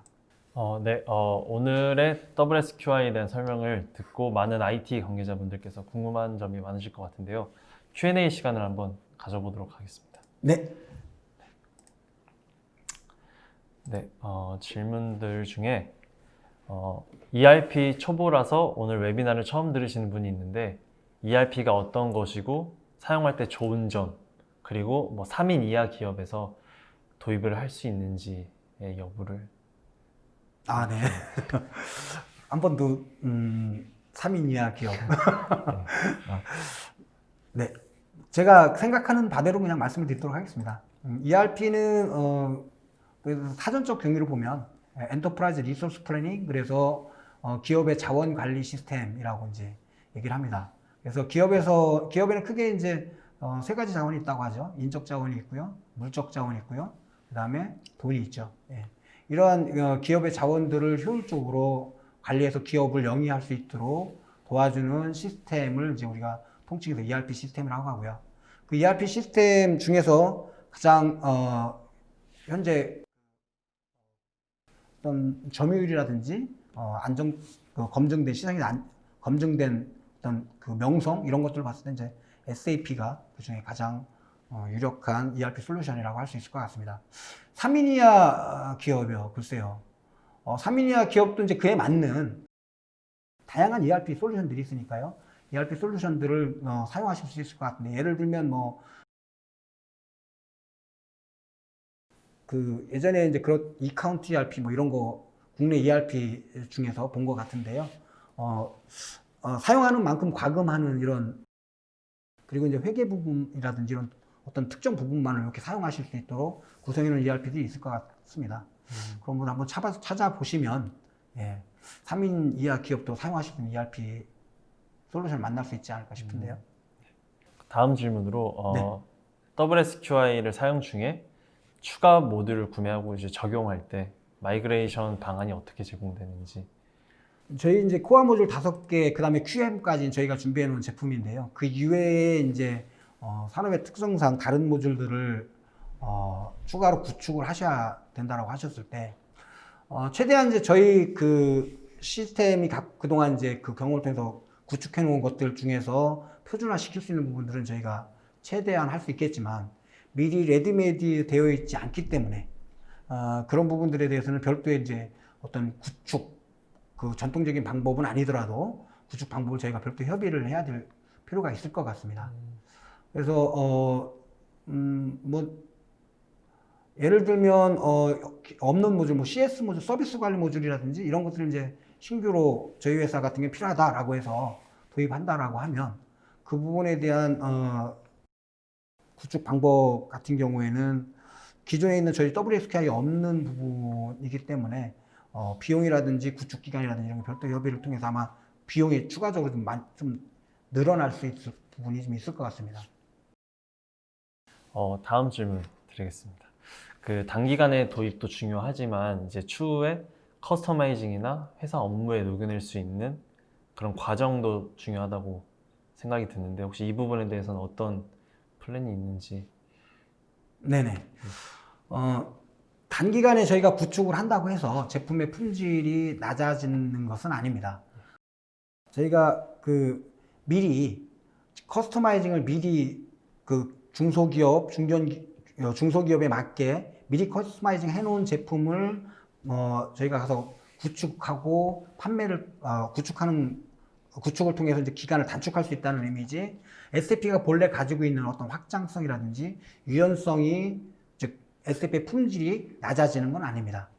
네, 오늘의 WSQI에 대한 설명을 듣고 많은 IT 관계자분들께서 궁금한 점이 많으실 것 같은데요. Q&A 시간을 한번 가져보도록 하겠습니다. 네. 네, 질문들 중에 ERP 초보라서 오늘 웨비나를 처음 들으시는 분이 있는데 ERP가 어떤 것이고 사용할 때 좋은 점, 그리고 3인 이하 기업에서 도입을 할 수 있는지의 여부를. 네. 한 번 더 3인 이하 기업. 네. 제가 생각하는 바대로 그냥 말씀을 드리도록 하겠습니다. ERP는 그래서 사전적 경위를 보면 엔터프라이즈 리소스 플래닝, 그래서 기업의 자원 관리 시스템이라고 이제 얘기를 합니다. 그래서 기업에는 크게 이제 세 가지 자원이 있다고 하죠. 인적 자원이 있고요, 물적 자원이 있고요, 그 다음에 돈이 있죠. 예. 이러한 기업의 자원들을 효율적으로 관리해서 기업을 영위할 수 있도록 도와주는 시스템을 이제 우리가 통칭해서 ERP 시스템이라고 하고요. 그 ERP 시스템 중에서 가장 현재 어떤 점유율이라든지 검증된 시장에 검증된 어떤 그 명성 이런 것들을 봤을 때 이제 SAP가 그 중에 가장 유력한 ERP 솔루션이라고 할 수 있을 것 같습니다. 3인 이하 기업이요, 글쎄요. 3인 이하 기업도 이제 그에 맞는 다양한 ERP 솔루션들이 있으니까요. ERP 솔루션들을 사용하실 수 있을 것 같은데, 예를 들면 그 예전에 이제 그런 이카운트 ERP 뭐 이런 거 국내 ERP 중에서 본 것 같은데요. 사용하는 만큼 과금하는 이런, 그리고 이제 회계 부분이라든지 이런 어떤 특정 부분만을 이렇게 사용하실 수 있도록 구성해놓은 ERP들이 있을 것 같습니다. 그런 분 한번 찾아보시면 3인 이하 기업도 사용하실 수 있는 ERP 솔루션을 만날 수 있지 않을까 싶은데요. 다음 질문으로 네. WSQI를 사용 중에 추가 모듈을 구매하고 이제 적용할 때 마이그레이션 방안이 어떻게 제공되는지. 저희 이제 코어 모듈 5개, 그 다음에 QM까지 저희가 준비해 놓은 제품인데요. 그 이외에 이제 산업의 특성상 다른 모듈들을 추가로 구축을 하셔야 된다라고 하셨을 때, 최대한 이제 저희 그 시스템이 그동안 이제 그 경험을 통해서 구축해 놓은 것들 중에서 표준화 시킬 수 있는 부분들은 저희가 최대한 할 수 있겠지만, 미리 레디메이드 되어 있지 않기 때문에 그런 부분들에 대해서는 별도의 이제 어떤 구축, 그 전통적인 방법은 아니더라도 구축 방법을 저희가 별도 협의를 해야 될 필요가 있을 것 같습니다. 그래서 뭐 예를 들면 없는 모듈, 뭐 CS 모듈, 서비스 관리 모듈이라든지 이런 것들을 이제 신규로 저희 회사 같은 게 필요하다라고 해서 도입한다라고 하면 그 부분에 대한 구축 방법 같은 경우에는 기존에 있는 저희 WSKI에 없는 부분이기 때문에 비용이라든지 구축 기간이라든지 이런 별도 협의를 통해서 아마 비용이 추가적으로 좀 늘어날 수 있을 부분이 좀 있을 것 같습니다. 다음 질문 드리겠습니다. 그 단기간의 도입도 중요하지만 이제 추후에 커스터마이징이나 회사 업무에 녹여낼 수 있는 그런 과정도 중요하다고 생각이 드는데, 혹시 이 부분에 대해서는 어떤 플랜이 있는지. 네네. 단기간에 저희가 구축을 한다고 해서 제품의 품질이 낮아지는 것은 아닙니다. 저희가 그 미리 커스터마이징을 미리 그 중소기업에 맞게 미리 커스터마이징 해놓은 제품을 저희가 가서 구축하고 구축을 통해서 이제 기간을 단축할 수 있다는 의미지, SAP가 본래 가지고 있는 어떤 확장성이라든지 유연성이, 즉 SAP의 품질이 낮아지는 건 아닙니다.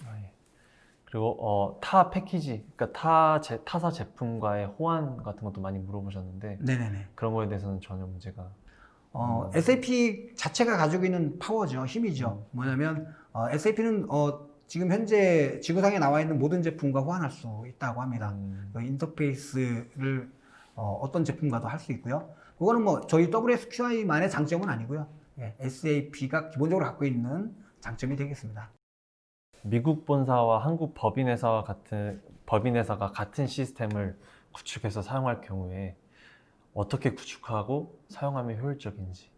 예. 그리고 타 패키지, 그러니까 타사 제품과의 호환 같은 것도 많이 물어보셨는데, 네네네. 그런 거에 대해서는 전혀 문제가. SAP 자체가 가지고 있는 파워죠, 힘이죠. 뭐냐면 SAP는 지금 현재 지구상에 나와 있는 모든 제품과 호환할 수 있다고 합니다. 그 인터페이스를 어떤 제품과도 할 수 있고요. 그거는 뭐 저희 WSQI만의 장점은 아니고요. SAP가 기본적으로 갖고 있는 장점이 되겠습니다. 미국 본사와 한국 법인회사가 같은 시스템을 구축해서 사용할 경우에 어떻게 구축하고 사용하면 효율적인지.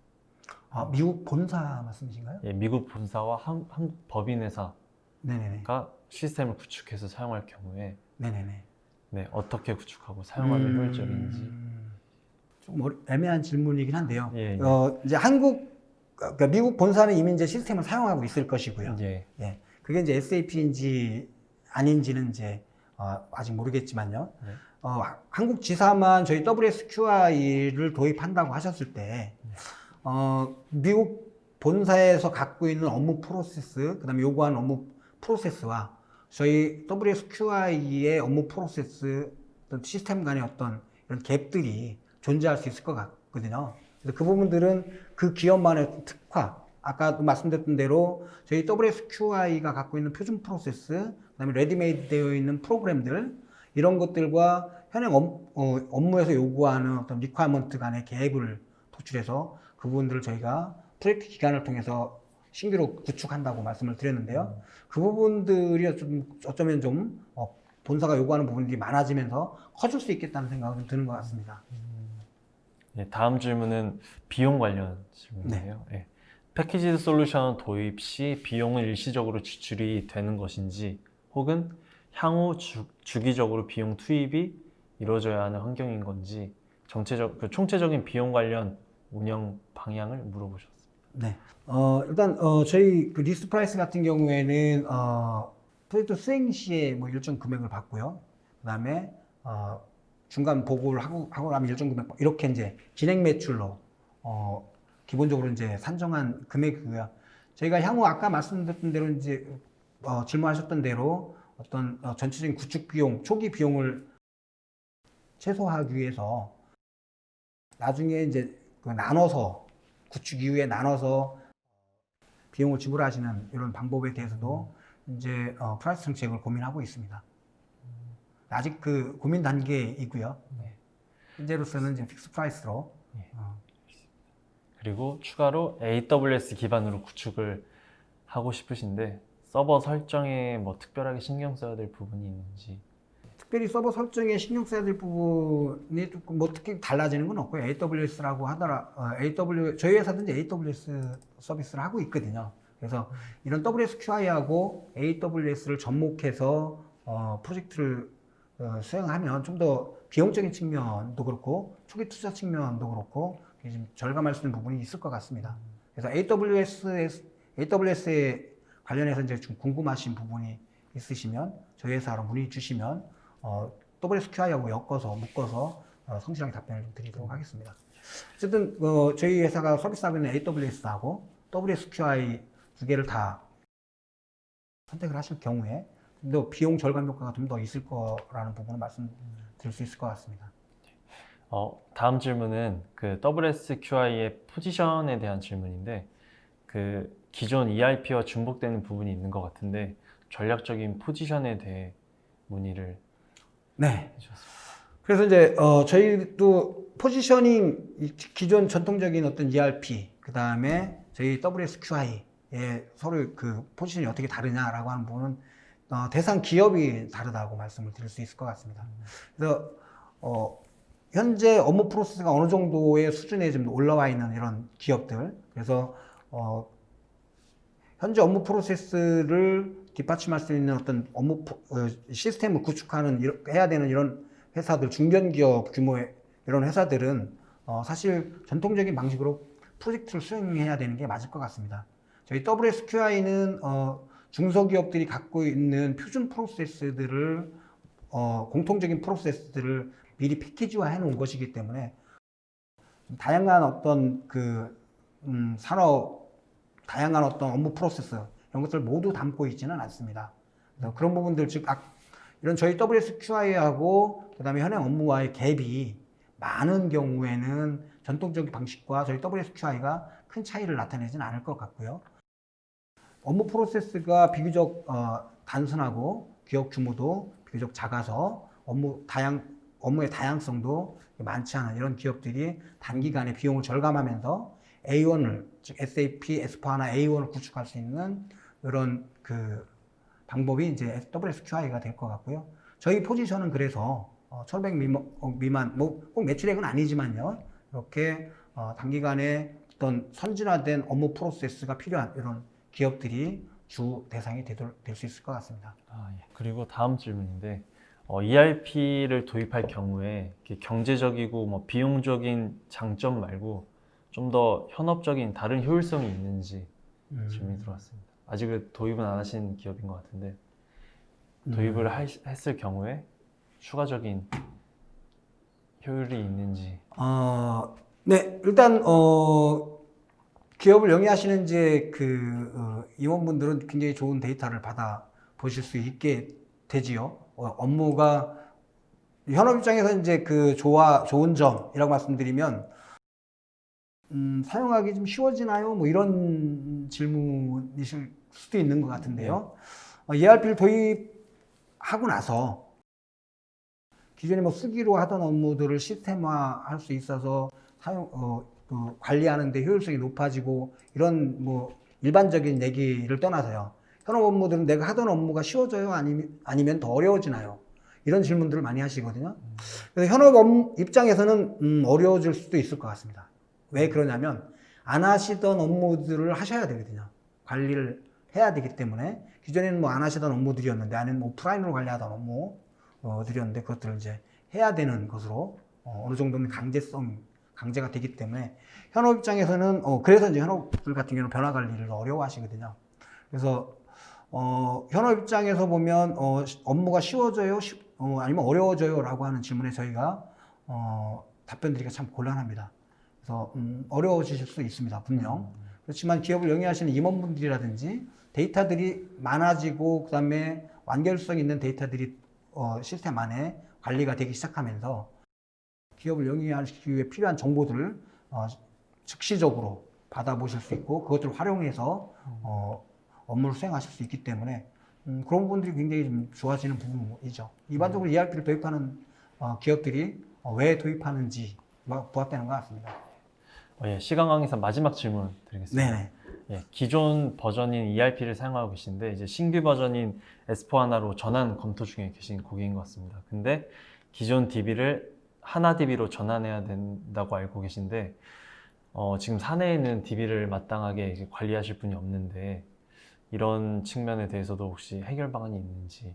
미국 본사 말씀이신가요? 예, 미국 본사와 한국 법인회사가 네네네. 시스템을 구축해서 사용할 경우에 네네네. 네, 어떻게 구축하고 사용하면 효율적인지. 좀 애매한 질문이긴 한데요. 예, 예. 이제 그러니까 미국 본사는 이미 이제 시스템을 사용하고 있을 것이고요. 예. 예. 그게 이제 SAP인지 아닌지는 이제 아직 모르겠지만요. 네. 한국 지사만 저희 WSQI를 도입한다고 하셨을 때, 미국 본사에서 갖고 있는 업무 프로세스, 그 다음에 요구하는 업무 프로세스와 저희 WSQI의 업무 프로세스, 어떤 시스템 간의 어떤 이런 갭들이 존재할 수 있을 것 같거든요. 그래서 그 부분들은 그 기업만의 특화, 아까도 말씀드렸던 대로 저희 WSQI가 갖고 있는 표준 프로세스, 그다음에 레디메이드 되어 있는 프로그램들 이런 것들과 현행 업무에서 요구하는 어떤 리퀘어먼트 간의 갭을 도출해서 그 부분들을 저희가 프로젝트 기간을 통해서 신규로 구축한다고 말씀을 드렸는데요. 그 부분들이 좀 어쩌면 좀 본사가 요구하는 부분들이 많아지면서 커질 수 있겠다는 생각이 좀 드는 것 같습니다. 네, 다음 질문은 비용 관련 질문이에요. 네. 패키지드 솔루션 도입 시 비용은 일시적으로 지출이 되는 것인지 혹은 향후 주기적으로 비용 투입이 이루어져야 하는 환경인 건지 총체적인 비용 관련 운영 방향을 물어보셨습니다. 네. 일단 저희 그 리스트 프라이스 같은 경우에는 프로젝트 수행 시에 뭐 일정 금액을 받고요. 그다음에 중간 보고를 하고 나면 일정 금액 이렇게 이제 진행 매출로 기본적으로 이제 산정한 금액이고요. 저희가 향후 아까 말씀드렸던 대로 이제 질문하셨던 대로 어떤 전체적인 구축 비용, 초기 비용을 최소화하기 위해서 나중에 이제 그 나눠서 구축 이후에 나눠서 비용을 지불하시는 이런 방법에 대해서도 이제 프라이스 정책을 고민하고 있습니다. 아직 그 고민 단계이고요. 현재로서는 이제 픽스 프라이스로. 그리고 추가로 AWS 기반으로 구축을 하고 싶으신데 서버 설정에 뭐 특별하게 신경 써야 될 부분이 있는지. 특별히 서버 설정에 신경 써야 될 부분이 조금 뭐 특히 달라지는 건 없고요. AWS라고 저희 회사도 이제 AWS 서비스를 하고 있거든요. 그래서 이런 WSQI하고 AWS를 접목해서 프로젝트를 수행하면 좀 더 비용적인 측면도 그렇고 초기 투자 측면도 그렇고 좀 절감할 수 있는 부분이 있을 것 같습니다. 그래서 AWS에 관련해서 이제 좀 궁금하신 부분이 있으시면 저희 회사로 문의 주시면 WSQI하고 묶어서 성실하게 답변을 좀 드리도록 하겠습니다. 어쨌든 저희 회사가 서비스하고 있는 AWS하고 WSQI 두 개를 다 선택을 하실 경우에 좀 더 비용 절감 효과가 좀 더 있을 거라는 부분을 말씀드릴 수 있을 것 같습니다. 다음 질문은 그 WSQI의 포지션에 대한 질문인데 그 기존 ERP와 중복되는 부분이 있는 것 같은데 전략적인 포지션에 대해 문의를 네. 해주셨습니다. 그래서 이제 저희도 포지셔닝 기존 전통적인 어떤 ERP 그 다음에 저희 WSQI의 서로 그 포지션이 어떻게 다르냐라고 하는 부분은 대상 기업이 다르다고 말씀을 드릴 수 있을 것 같습니다. 그래서 현재 업무 프로세스가 어느 정도의 수준에 좀 올라와 있는 이런 기업들, 그래서 현재 업무 프로세스를 뒷받침할 수 있는 어떤 시스템을 구축하는 해야 되는 이런 회사들, 중견기업 규모의 이런 회사들은 사실 전통적인 방식으로 프로젝트를 수행해야 되는 게 맞을 것 같습니다. 저희 WSQI는 중소기업들이 갖고 있는 표준 프로세스들을 공통적인 프로세스들을 미리 패키지화 해놓은 것이기 때문에 다양한 어떤 다양한 어떤 업무 프로세스 이런 것들 모두 담고 있지는 않습니다. 그래서 그런 부분들 즉 이런 저희 WSQI하고 그다음에 현행 업무와의 갭이 많은 경우에는 전통적인 방식과 저희 WSQI가 큰 차이를 나타내지는 않을 것 같고요. 업무 프로세스가 비교적 단순하고 기업 규모도 비교적 작아서 업무의 다양성도 많지 않은 이런 기업들이 단기간에 비용을 절감하면서 A1을 즉 SAP S4HANA A1을 구축할 수 있는 이런 그 방법이 이제 WSQI가 될 것 같고요. 저희 포지션은 그래서 1,500 미만 뭐 꼭 매출액은 아니지만요. 이렇게 단기간에 어떤 선진화된 업무 프로세스가 필요한 이런 기업들이 주 대상이 될 수 있을 것 같습니다. 예. 그리고 다음 질문인데 ERP를 도입할 경우에 경제적이고 뭐 비용적인 장점 말고 좀 더 현업적인 다른 효율성이 있는지 질문이 들어왔습니다. 아직 도입은 안 하신 기업인 것 같은데 도입을 했을 경우에 추가적인 효율이 있는지. 네, 일단 기업을 영위하시는 이제 임원분들은 굉장히 좋은 데이터를 받아 보실 수 있게 되지요. 업무가 현업 입장에서 이제 좋은 점이라고 말씀드리면 사용하기 좀 쉬워지나요? 뭐 이런 질문이실 수도 있는 것 같은데요. ERP를 도입하고 나서 기존에 뭐 수기로 하던 업무들을 시스템화할 수 있어서 관리하는 데 효율성이 높아지고 이런 뭐 일반적인 얘기를 떠나서요. 현업 업무들은 내가 하던 업무가 쉬워져요? 아니면 더 어려워지나요? 이런 질문들을 많이 하시거든요. 그래서 현업 입장에서는 어려워질 수도 있을 것 같습니다. 왜 그러냐면 안 하시던 업무들을 하셔야 되거든요. 관리를 해야 되기 때문에 기존에는 뭐 안 하시던 업무들이었는데 아니면 오프라인으로 관리하던 업무들이었는데 그것들을 이제 해야 되는 것으로 어느 정도는 강제가 되기 때문에 현업 입장에서는 그래서 이제 현업들 같은 경우는 변화 관리를 어려워하시거든요. 그래서 현업 입장에서 보면 업무가 쉬워져요, 아니면 어려워져요라고 하는 질문에 저희가 답변 드리기가 참 곤란합니다. 그래서 어려워지실 수 있습니다, 분명. 그렇지만 기업을 영위하시는 임원분들이라든지 데이터들이 많아지고 그다음에 완결성 있는 데이터들이 시스템 안에 관리가 되기 시작하면서 기업을 영위하기 위해 필요한 정보들을 즉시적으로 받아보실 수 있고 그것들을 활용해서 업무를 수행하실 수 있기 때문에 그런 부분들이 굉장히 좀 좋아지는 부분이죠. 일반적으로 ERP를 도입하는 기업들이 왜 도입하는지 부합되는 것 같습니다. 예, 시간 관계상 마지막 질문 드리겠습니다. 네네. 예, 기존 버전인 ERP를 사용하고 계신데 이제 신규 버전인 S4HANA로 전환 검토 중에 계신 고객인 것 같습니다. 근데 기존 DB를 하나 DB로 전환해야 된다고 알고 계신데 지금 사내에 있는 DB를 마땅하게 이제 관리하실 분이 없는데 이런 측면에 대해서도 혹시 해결 방안이 있는지.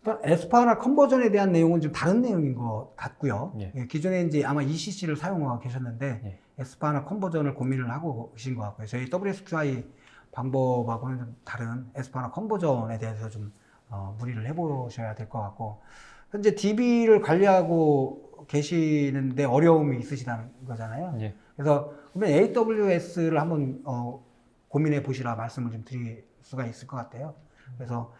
S4HANA 컨버전에 대한 내용은 좀 다른 내용인 것 같고요. 예. 기존에 이제 아마 ECC를 사용하고 계셨는데 예. S4HANA 컨버전을 고민을 하고 계신 것 같고요. 저희 WSQI 방법하고는 좀 다른 S4HANA 컨버전에 대해서 좀 문의를 해보셔야 될 것 같고 현재 DB를 관리하고 계시는데 어려움이 있으시다는 거잖아요. 예. 그래서 그러면 AWS를 한번 고민해 보시라 말씀을 좀 드릴 수가 있을 것 같아요. 그래서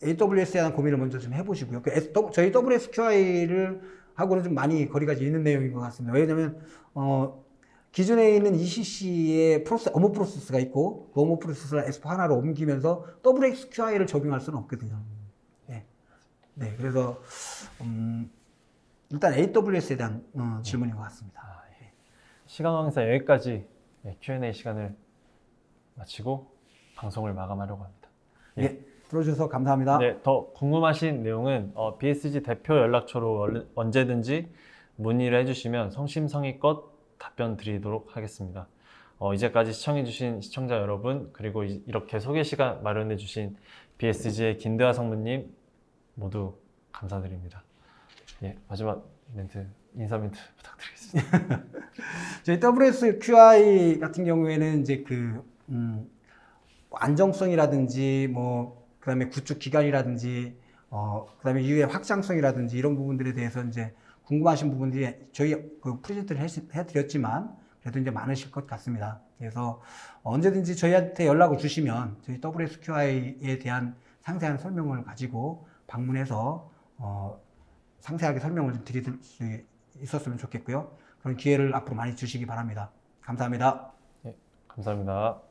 AWS에 대한 고민을 먼저 좀 해보시고요. 저희 WSQI를 하고는 좀 많이 거리가 있는 내용인 것 같습니다. 왜냐하면 기존에 있는 ECC의 업무 프로세스가 있고 그 업무 프로세스를 S4HANA로 옮기면서 WSQI를 적용할 수는 없거든요. 네, 그래서 일단 AWS에 대한 질문인 것 같습니다. 예. 시간 관계상 여기까지 Q&A 시간을 마치고 방송을 마감하려고 합니다. 예, 들어주셔서 감사합니다. 네, 더 궁금하신 내용은 BSG 대표 연락처로 언제든지 문의를 해주시면 성심성의껏 답변 드리도록 하겠습니다. 이제까지 시청해주신 시청자 여러분, 그리고 이렇게 소개 시간 마련해주신 BSG의 김대화 성무님 모두 감사드립니다. 예, 마지막 인사 멘트 부탁드리겠습니다. 저희 WSQI 같은 경우에는 이제 안정성이라든지 그다음에 구축 기간이라든지 그다음에 이후의 확장성이라든지 이런 부분들에 대해서 이제 궁금하신 부분들이 저희 프레젠트를 해드렸지만 그래도 이제 많으실 것 같습니다. 그래서 언제든지 저희한테 연락을 주시면 저희 WSQI에 대한 상세한 설명을 가지고 방문해서 상세하게 설명을 좀 드릴 수 있었으면 좋겠고요. 그런 기회를 앞으로 많이 주시기 바랍니다. 감사합니다. 예, 감사합니다.